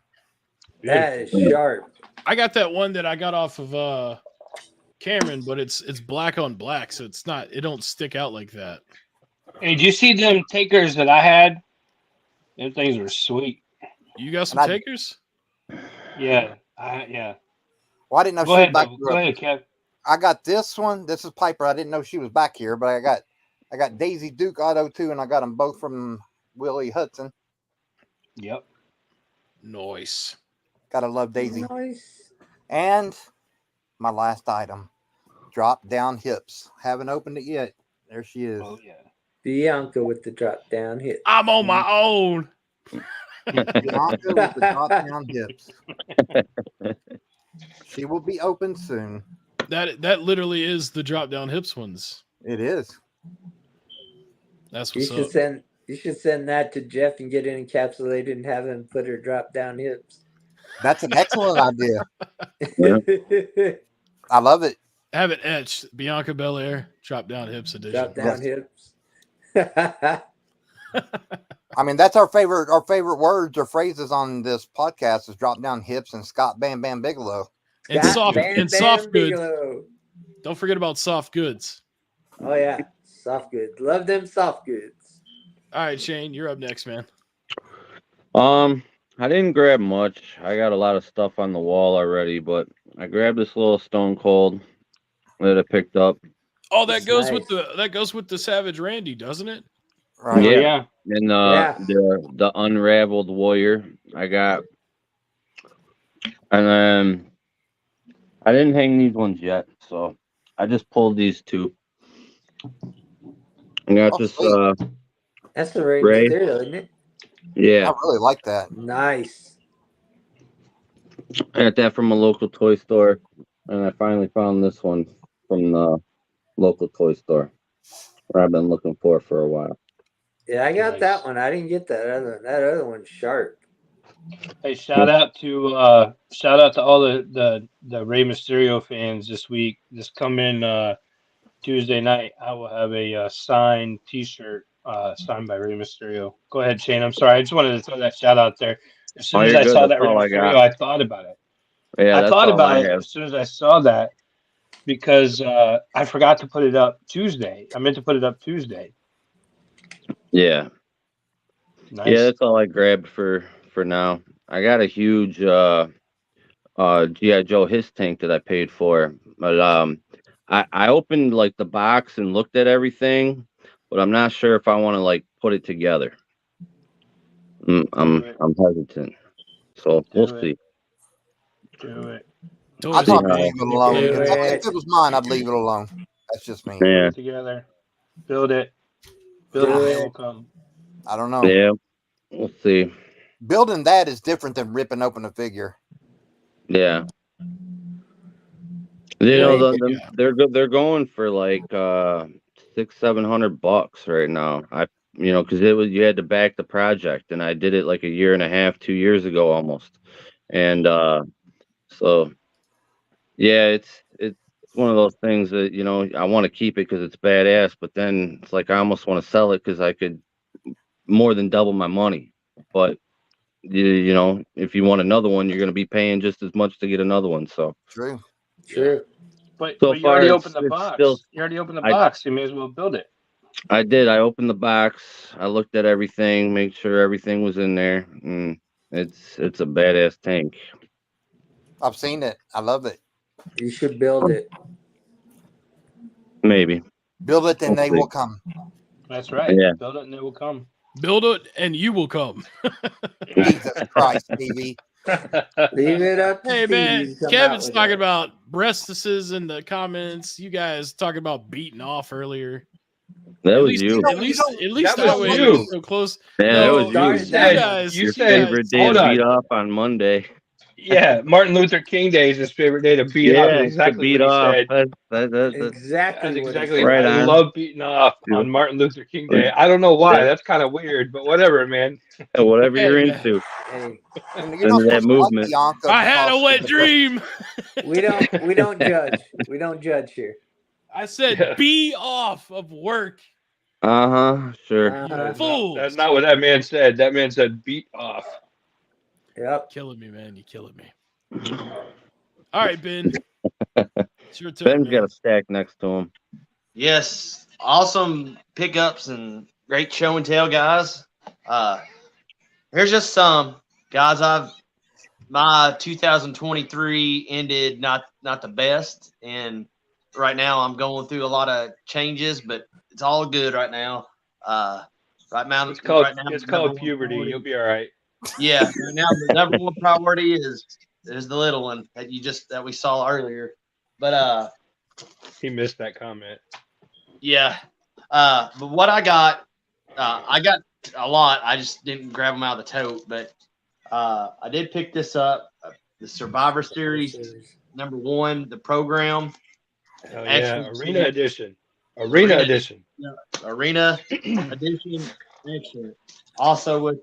That is sharp. I got that one that I got off of Cameron, but it's black on black, so it don't stick out like that. Hey, did you see them takers that I had? Them things were sweet. You got some And I- takers? Yeah. Yeah. Well, I didn't know Go she was ahead, back Bill. here. Go ahead, Kev. I got this one. This is Piper. I didn't know she was back here, but I got Daisy Duke Auto too, and I got them both from Willie Hudson. Yep. Nice. Gotta love Daisy. Nice. And my last item, drop down hips. Haven't opened it yet. There she is. Oh yeah. Bianca with the drop down hit. I'm on my own. Bianca with the drop down hips. She will be open soon. That literally is the drop down hips ones. It is. That's You what's should up. send that to Jeff and get it encapsulated and have him put her drop down hips. That's an excellent idea. Yeah. I love it. Have it etched. Bianca Belair, drop down hips edition. Drop down hips. I mean, that's our favorite words or phrases on this podcast is drop down hips and Scott Bam Bam Bigelow. And Scott soft Bam and Bam soft goods. Bigelow. Don't forget about soft goods. Oh yeah, soft goods. Love them soft goods. All right, Shane, you're up next, man. I didn't grab much. I got a lot of stuff on the wall already, but I grabbed this little Stone Cold that I picked up. Oh, that That's goes nice. with the Savage Randy, doesn't it? Right. Yeah. Yeah. And Yeah. the Unraveled Warrior I got. And then I didn't hang these ones yet, so I just pulled these two. I got Oh, this sweet. That's the Ray Ray. Mysterio, isn't it? yeah, I really like that. Nice. I got that from a local toy store, and I finally found this one from the local toy store. what I've been looking for a while. Yeah, I got Nice. that one. I didn't get that other one. That other one's sharp. Hey, shout out to all the Rey Mysterio fans this week. This coming Tuesday night, I will have a signed T-shirt signed by Rey Mysterio. Go ahead, Shane. I'm sorry. I just wanted to throw that shout out there. As soon Oh, as you're I good. saw That's that Rey all I Mysterio, got. I thought about it. Yeah, I that's thought all about I it have. as soon as I saw that because I forgot to put it up Tuesday. I meant to put it up Tuesday. Yeah. Nice. Yeah, that's all I grabbed for now. I got a huge G.I. Joe His tank that I paid for. But I opened like the box and looked at everything, but I'm not sure if I want to like put it together. I'm hesitant. So we'll Do it. see. Do it. It's I'd always see probably how- leave it alone. Do If it. it was mine, I'd leave it alone. That's just me. Put Yeah. it together. Build it. Build Do it. it. It will come. I don't know. Yeah. We'll see. Building that is different than ripping open a figure. Yeah. You know, Yeah. they're good. They're going for like $600-700 right now. Because you had to back the project, and I did it like a year and a half, 2 years ago almost, and so yeah, it's one of those things that I want to keep it because it's badass, but then it's like I almost want to sell it because I could more than double my money, but if you want another one, you're going to be paying just as much to get another one. So True. True. But So you far, already it's- opened the it's box. still- You already opened the I- box. You may as well build it. I did. I opened the box. I looked at everything, made sure everything was in there. And it's a badass tank. I've seen it. I love it. You should build it. Maybe. Build it, then We'll they see. will come. That's right. Yeah. Build it and it will come. Build it and you will come. Jesus Christ, Stevie. Leave it up to Hey Steve. man, He's come Kevin's out with talking it. about breastises in the comments. You guys talking about beating off earlier. That At was least, you. At least That that was way you. we're so close. Yeah, No, that was Darn you. it. guys, You Your said- favorite day hold to on. beat off on Monday. Yeah, Martin Luther King Day is his favorite day to beat off. That's exactly to beat what he off. said. That's Exactly. That's what exactly he Right I on. love beating off on Martin Luther King Day. I don't know why. That's kind of weird, but whatever, man. whatever Hey, you're man. into. Hey, And Into that movement. Bianca I had a because wet of the- dream. we don't judge. We don't judge here. I said Yeah. be off of work. Sure. Uh-huh. Fools. That's not what that man said. That man said beat off. Yep. Killing me, man. You killing me. All right, Ben. It's your turn. Ben's man. got a stack next to him. Yes, awesome pickups and great show and tell, guys. Here's just some guys. My 2023 ended not the best, and right now I'm going through a lot of changes, but it's all good right now. Right now, It's called the number called one puberty. priority- You'll be all right. Yeah, right now the number one priority is the little one that we saw earlier. But He missed that comment. yeah. But what I got a lot. I just didn't grab them out of the tote, but I did pick this up. The Survivor Series #1, the program, Oh, yeah, Excellent. Arena Edition. Arena Edition. Arena Edition. Excellent. Also with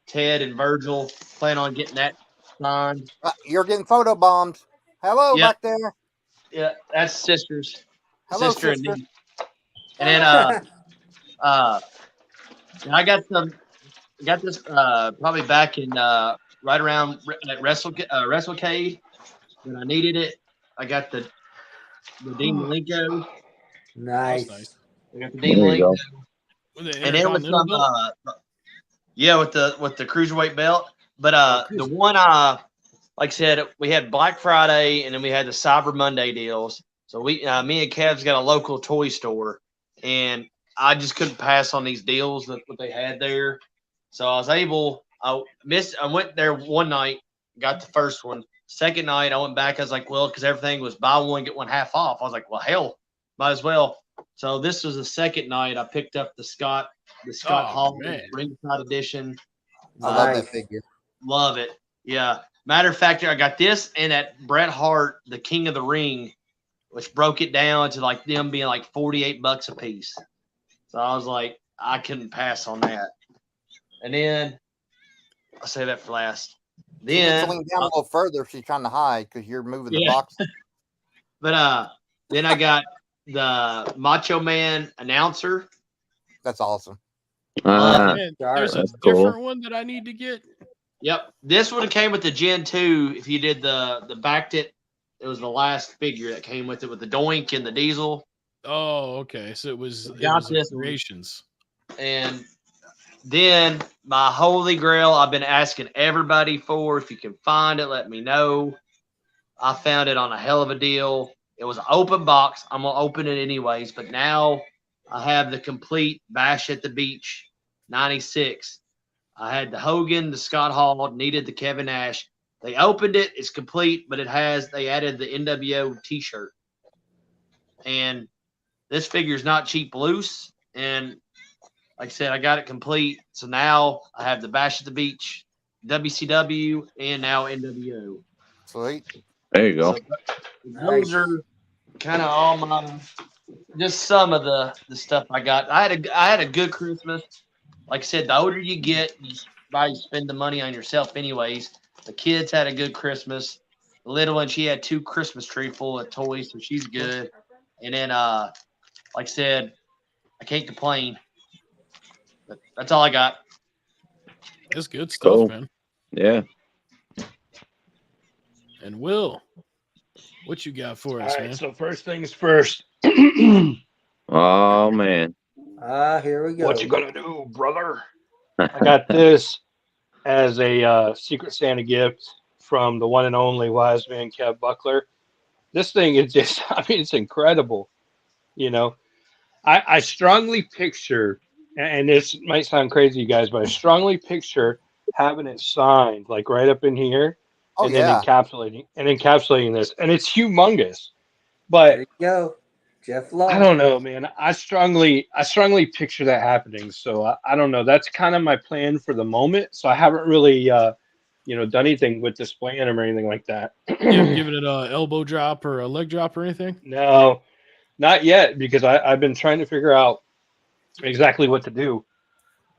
Ted and Virgil, plan on getting that signed. You're getting photo bombed. Hello Yeah. back there. Yeah, that's sisters. Hello, sister sister. and me. And then I got this probably back in right around at WrestleCade when I needed it. I got the Dean Malenko. Nice. That's nice. I got the Dean There you Malenko. go. With the And then with Intercontinental some belt? yeah, with the cruiserweight belt. But the one like I said, we had Black Friday and then we had the Cyber Monday deals. So me and Kev's got a local toy store, and I just couldn't pass on these deals that what they had there. So I was able. I went there one night, got the first one. Second night, I went back. I was like, well, because everything was buy one get one half off. I was like, well, hell, might as well. So this was the second night. I picked up the Scott Oh, Hall man. ringside edition. I love Nice. that figure. Love it. Yeah. Matter of fact, I got this and that Bret Hart, the King of the Ring, which broke it down to like them being like $48 a piece. So I was like, I couldn't pass on that. And then I'll say that for last. She needs to Then lean down a little further if she's trying to hide because you're moving the Yeah. box. But then I got the Macho Man announcer. That's awesome. Man, Sharp. there's a That's cool. different one that I need to get. Yep. This one came with the Gen 2. If you did the backed it was the last figure that came with it with the Doink and the Diesel. Oh, okay. So it was Got this one. creations. And then my holy grail, I've been asking everybody for. If you can find it, let me know. I found it on a hell of a deal. It was an open box. I'm going to open it anyways. But now I have the complete Bash at the Beach 96. I had the Hogan, the Scott Hall, needed the Kevin Nash. They opened it. It's complete, but they added the NWO t-shirt. And this figure is not cheap loose. And like I said, I got it complete. So now I have the Bash at the Beach, WCW, and now NWO. Sweet. There you go. So those are kind of all my, just some of the stuff I got. I had a good Christmas. Like I said, the older you get, you spend the money on yourself anyways. The kids had a good Christmas. The little one, she had 2 Christmas tree full of toys, so she's good. And then, like I said, I can't complain. But that's all I got. That's good stuff, Cool. man. Yeah. And Will, what you got for us, All man? right, so first things first. Oh man. Here we go. What you gonna do, brother? I got this as a Secret Santa gift from the one and only wise man Kev Buckler. This thing is just, I mean, it's incredible. You know, I strongly picture, and this might sound crazy, you guys, but I strongly picture having it signed like right up in here, Oh, and yeah. then encapsulating this, and it's humongous. There But you go. Jeff Law. I don't know, man. I strongly picture that happening. So I don't know. That's kind of my plan for the moment. So I haven't really, done anything with displaying them or anything like that. You haven't given it a elbow drop or a leg drop or anything? No, not yet, because I've been trying to figure out exactly what to do.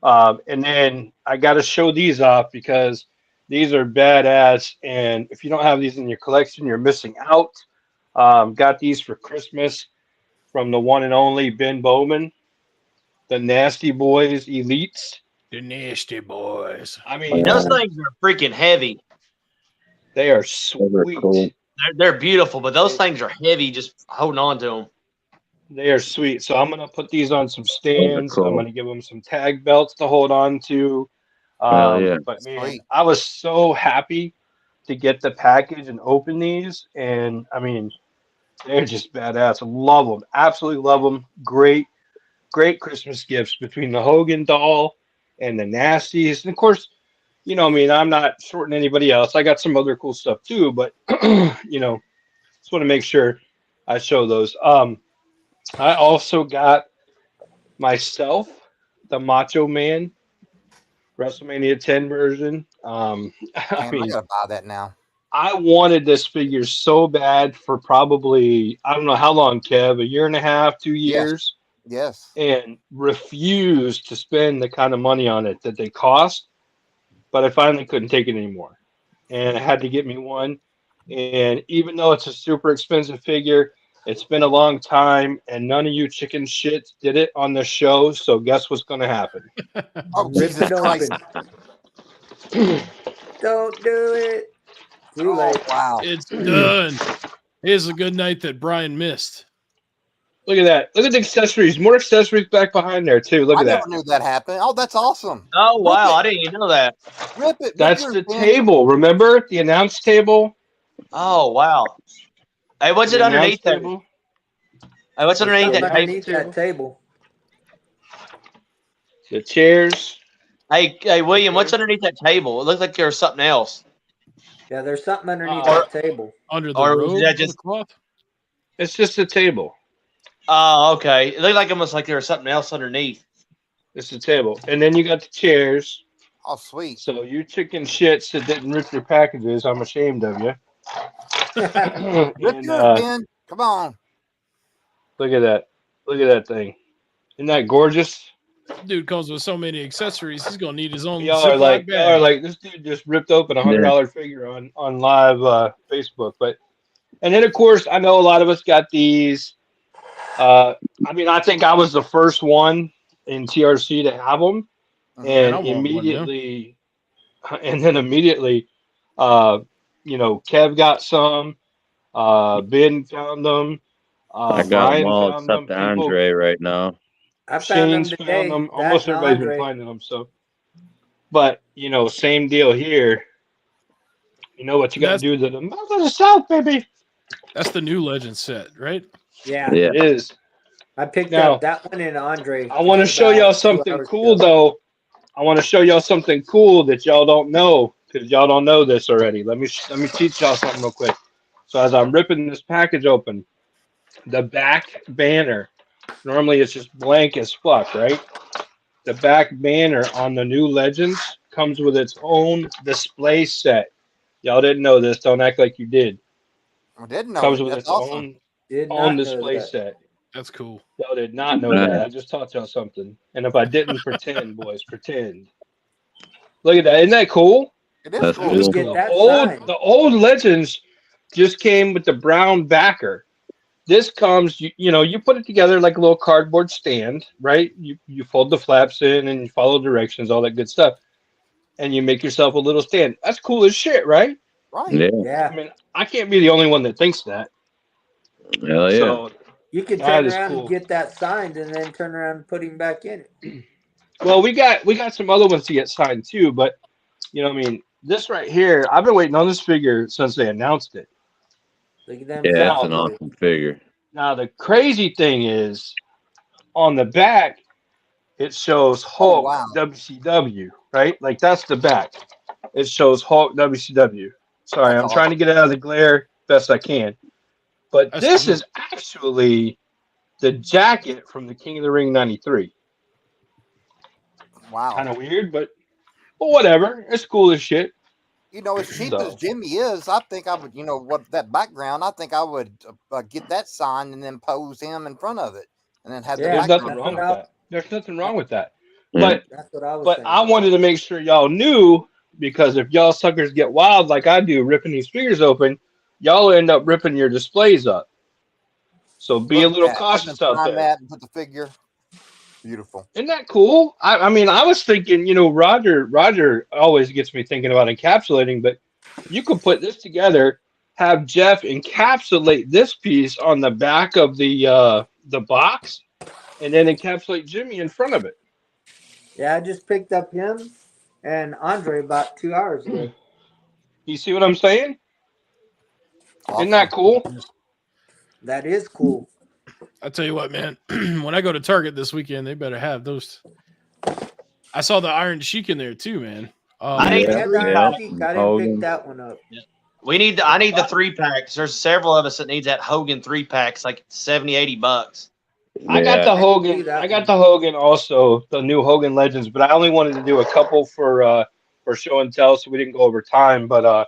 And then I got to show these off because these are badass. And if you don't have these in your collection, you're missing out. Got these for Christmas from the one and only Ben Bowman, the Nasty Boys Elites. The Nasty Boys. I mean, Those things are freaking heavy. they are Those are sweet. cool. They're beautiful, but those things are heavy just holding on to them. They are sweet. So I'm gonna put these on some stands. cool. I'm gonna give them some tag belts to hold on to. Hell yeah. But man, Sweet. I was so happy to get the package and open these, and I mean, they're just badass. I love them. Absolutely love them. Great Christmas gifts between the Hogan doll and the Nasties. And of course, I'm not shorting anybody else. I got some other cool stuff too, but just want to make sure I show those. I also got myself the Macho Man WrestleMania 10 version. Man, I gotta buy that now. I wanted this figure so bad for probably, I don't know how long, Kev, a year and a half, 2 years, Yes. and refused to spend the kind of money on it that they cost. But I finally couldn't take it anymore. And I had to get me one. And even though it's a super expensive figure, it's been a long time, and none of you chicken shits did it on the show. So guess what's going to happen? Oh, Rip Jesus it Christ. open. Don't do it. Too late. Oh, wow. It's done. Here's a good night that Brian missed. Look at that. Look at the accessories. More accessories back behind there, too. Look I at that. never knew that happened. Oh, that's awesome. Oh wow, Rip it. I didn't even know that. Rip it. That's Rip the it, man. table. Remember the announce table? Oh wow. Hey, what's it The underneath announce that? table? Hey, what's underneath that Underneath table? that table. The chairs. Hey, William, what's underneath that table? It looks like there's something else. Yeah, there's something underneath Or- that table. Under the Or was robe that of the just- cloth? It's just a table. Oh, okay. It looked like almost like there was something else underneath. It's a table. And then you got the chairs. Oh, sweet. So you chicken shits that didn't rip your packages, I'm ashamed of you. Rip And, yours, Ben. Come on. look at that. Look at that thing. Isn't that gorgeous? Dude comes with so many accessories. He's gonna need his own Y'all are Ziploc bag. like, this dude just ripped open $100 figure on live Facebook. But and then of course I know a lot of us got these. I mean, I think I was the first one in TRC to have them, Man, and I want one now. immediately, you know, Kev got some. Ben found them. I got Brian them all found them. except Andre right now. I found them Shane's today. found them. That Almost and everybody's been Andre. finding them. So, but you know, same deal here. You know what you got to do to the mouth of the South, baby. That's the new Legend set, right? Yeah, Yeah. It is. I picked Now, up that one in Andre. I want to just show about y'all 2 something hours cool, ago. though. I want to show y'all something cool that y'all don't know because y'all don't know this already. Let me teach y'all something real quick. So as I'm ripping this package open, the back banner, normally it's just blank as fuck, right? The back banner on the new Legends comes with its own display set. Y'all didn't know this. Don't act like you did. I didn't know Comes it. with That's its awesome. Did own not know display that. set. That's cool. Y'all did not know that. I just taught y'all something. And if I didn't pretend, boys, pretend. Look at that. Isn't that cool? It is That's cool. It is cool. Get cool. that Old sign. the old Legends just came with the brown backer. This comes, you know, you put it together like a little cardboard stand, right? You fold the flaps in and you follow directions, all that good stuff, and you make yourself a little stand. That's cool as shit, right? Right. Yeah. I Yeah, mean, I can't be the only one that thinks that. Hell yeah. So you can that turn is around cool. and get that signed, and then turn around and put him back in it. Well, we got some other ones to get signed too, but you know, what I mean, this right here, I've been waiting on this figure since they announced it. Look at them. Yeah, it's South an boys. awesome figure. Now the crazy thing is, on the back, it shows Hulk wow. WCW, right? Like that's the back. It shows Hulk WCW. Sorry, That's I'm trying to get it out of the glare best I can. But That's this cool. is actually the jacket from the King of the Ring '93. Wow. Kind of weird, but whatever. It's cool as shit. You know, as cheap So- as Jimmy is, I think I would, you know, what that background, I think I would get that sign and then pose him in front of it. And then have Yeah, the There's background. nothing wrong with that. There's nothing wrong with that. Yeah. But That's what I was but saying. I wanted to make sure y'all knew, because if y'all suckers get wild like I do, ripping these figures open, y'all end up ripping your displays up. So be a Look little at that. cautious I can out find there. that and put the figure. Beautiful. Isn't that cool? I mean, I was thinking, you know, Roger always gets me thinking about encapsulating, but you could put this together, have Jeff encapsulate this piece on the back of the box, and then encapsulate Jimmy in front of it. Yeah, I just picked up him and Andre about 2 hours ago. You see what I'm saying? Awesome. Isn't that cool? That is cool. I tell you what, man. When I go to Target this weekend, they better have those. I saw the Iron Sheik in there too, man. I need Yeah, the that three Iron pack. Sheik, I didn't Hogan. pick that one up. I need the 3-packs. There's several of us that needs that Hogan 3-packs, like 70, $80. I got the I can see Hogan. that I got one. the Hogan also, the new Hogan Legends, but I only wanted to do a couple for show and tell, so we didn't go over time. But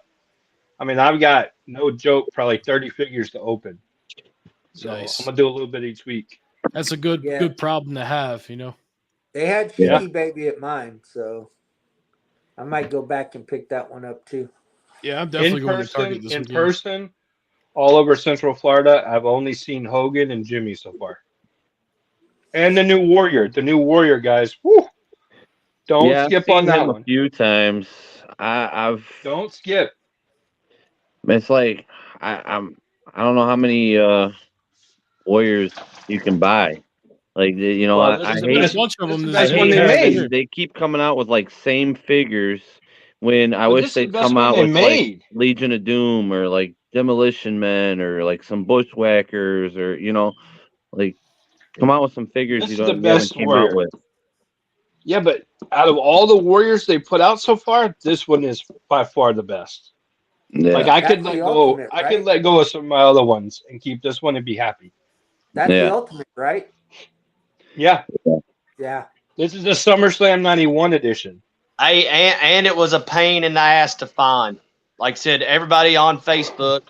I mean, I've got, no joke, probably 30 figures to open. So Nice. I'm gonna do a little bit each week. That's a good Yeah. good problem to have, you know. They had Yeah. Shiki Baby at mine, so I might go back and pick that one up too. Yeah, I'm definitely In going to Target person, this in weekend. person, all over Central Florida, I've only seen Hogan and Jimmy so far. And the new Warrior guys. Woo! Don't Yeah, I've skip seen on that him a one. few times. I've. Don't skip. It's like I don't know how many Warriors you can buy. Like you know, Well, this I is the hate. best- bunch of this them. is this the best I one year. they hate made. having, they keep coming out with like same figures when I But wish this is the they'd best come one out they with made. like Legion of Doom or like Demolition Men or like some Bushwhackers or you know, like come out with some figures This you is the don't you haven't best came Warrior. out with. Yeah, but out of all the Warriors they put out so far, this one is by far the best. Yeah, Like I That's could let the go. ultimate, I could right? let go of some of my other ones and keep this one and be happy. That's Yeah. the ultimate, right? Yeah, Yeah. this is the SummerSlam '91 edition. And it was a pain in the ass to find. Like I said, everybody on Facebook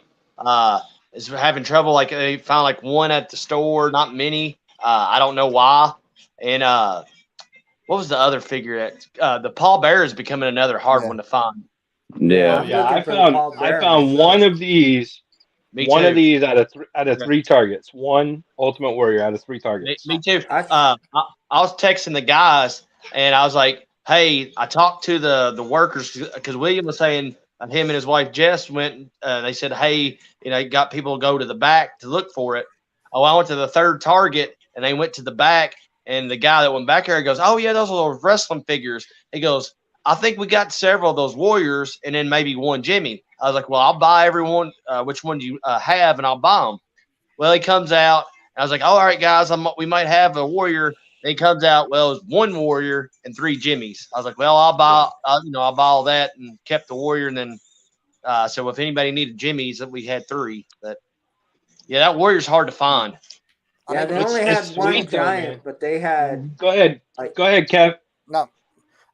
is having trouble. Like they found like one at the store, not many. I don't know why. And what was the other figure that the Paul Bear is becoming another hard Yeah. one to find. Yeah. I'm Yeah, looking I for the found Paul I Bear found myself. one of these. Me One too. of these out of 3 targets. One Ultimate Warrior out of 3 Me, targets. me too. I- I was texting the guys, and I was like, "Hey, I talked to the workers because William was saying him and his wife Jess went. They said, hey, got people to go to the back to look for it. Oh, I went to the third target, and they went to the back, and the guy that went back there goes, oh yeah, those are those wrestling figures. He goes, I think we got several of those Warriors, and then maybe one Jimmy. I was like, well, I'll buy everyone. Which one do you have, and I'll buy them. Well, he comes out. I was like, oh, all right, guys, we might have a Warrior. And he comes out. Well, it was one Warrior and 3 Jimmys. I was like, well, I'll buy all that, and kept the Warrior. And then, so if anybody needed Jimmys, we had 3. But yeah, that Warrior's hard to find. Yeah, they It's- only it's had one sweet though, giant, man. but they had Go ahead, like Kev. No,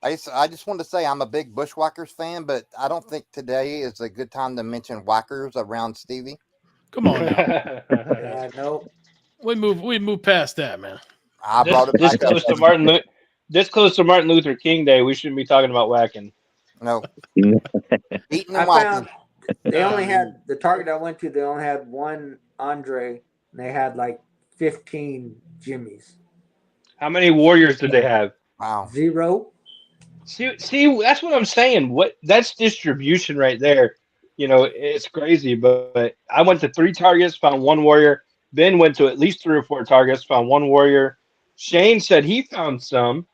I just wanted to say I'm a big Bushwhackers fan, but I don't think today is a good time to mention whackers around Stevie. Come on now. yeah, no. We move past that, man. I brought it this back up. close to Martin Luther King Day, we shouldn't be talking about whacking. No, eating I and whacking. found they only had the target I went to. They only had one Andre, and they had like 15 Jimmys. How many Warriors did they have? Wow. 0. See, that's what I'm saying. That's distribution right there. It's crazy. But I went to 3 targets, found 1 Warrior. Ben went to at least 3 or 4 targets, found 1 Warrior. Shane said he found some.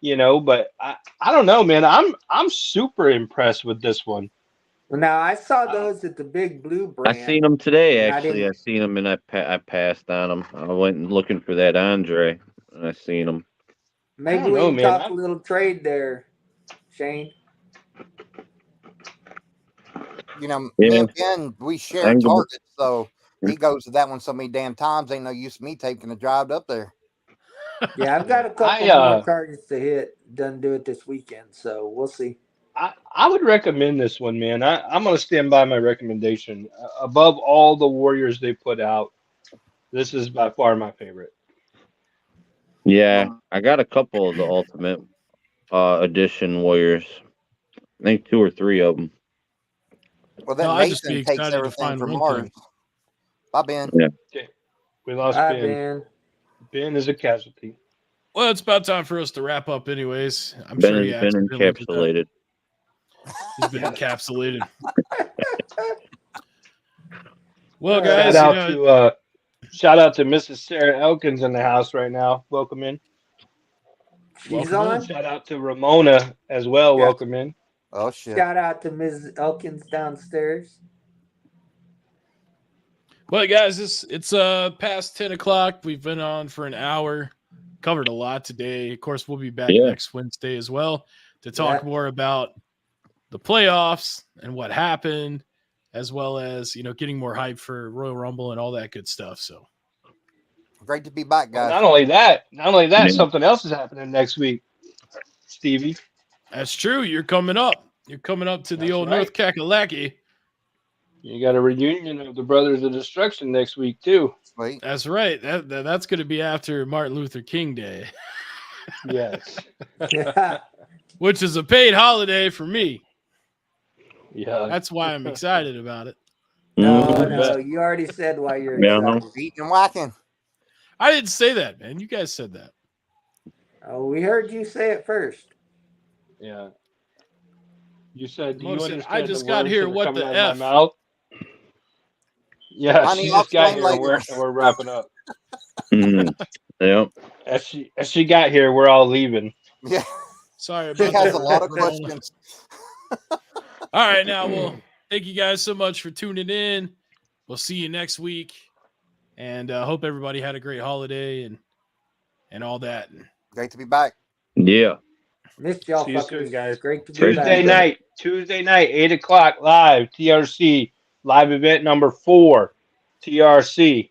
But I don't know, man. I'm super impressed with this one. Well, now I saw those at the Big Blue brand. I seen them today. And I Actually, I didn't- seen them and I passed on them. I went looking for that Andre, and I seen them. Maybe I don't we know, can man. talk a little trade there, Shane. You know, Yeah. me and Ben, we share Angle. targets, so he goes to that one so many damn times. Ain't no use me taking a drive up there. Yeah, I've got a couple more targets to hit. Doesn't do it this weekend, so we'll see. I would recommend this one, man. I'm going to stand by my recommendation. Above all the Warriors they put out, this is by far my favorite. Yeah, I got a couple of the Ultimate Edition Warriors. I think 2 or 3 of them. Well, then No, I'd just Mason be takes excited to everything find from one Mars. thing. Bye, Ben. We lost Bye, Ben. Ben. Ben is a casualty. Well, it's about time for us to wrap up, anyways. I'm Ben sure he has been accidentally did that. encapsulated. He's been encapsulated. Well, Shout guys, Shout out to Mrs. Sarah Elkins in the house right now. Welcome in. She's Welcome on. Shout out to Ramona as well. Yeah. Welcome in. Oh shit. Shout out to Ms. Elkins downstairs. well, guys, it's past 10 o'clock. We've been on for an hour. Covered a lot today. Of course, we'll be back Yeah. next Wednesday as well to talk Yeah. more about the playoffs and what happened, as well as getting more hype for Royal Rumble and all that good stuff. So Great to be back, Well, guys. not only that, Yeah. something else is happening next week, Stevie. that's true. You're coming up. You're coming up to the That's old right. North Kakalaki. You got a reunion of the Brothers of Destruction next week too. Sweet. That's right. That's going to be after Martin Luther King Day, Yes. Yeah. which is a paid holiday for me. Yeah. That's why I'm excited about it. No, Mhm. no, you already said why you're Yeah. excited. Eating and whacking. I didn't say that, man. You guys said that. Oh, we heard you say it first. Yeah. You said, do you Motor said, understand "I just the got words here, that are what coming the out F?" of my mouth? Yeah, Honey, she I'll just got explain here. later. We're wrapping up. Mhm. Yep. As she got here, we're all leaving. Yeah. Sorry He about has that. a lot of Ramona. questions. All right, now, well, thank you guys so much for tuning in. We'll see you next week, and hope everybody had a great holiday and all that. Great to be back. Yeah. Missed y'all See you fuckers. soon, guys. Great to be Tuesday back. night, 8 o'clock live, TRC, live event number 4, TRC.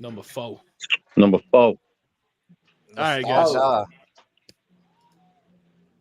Number 4. Number 4. All right, Oh, guys. duh.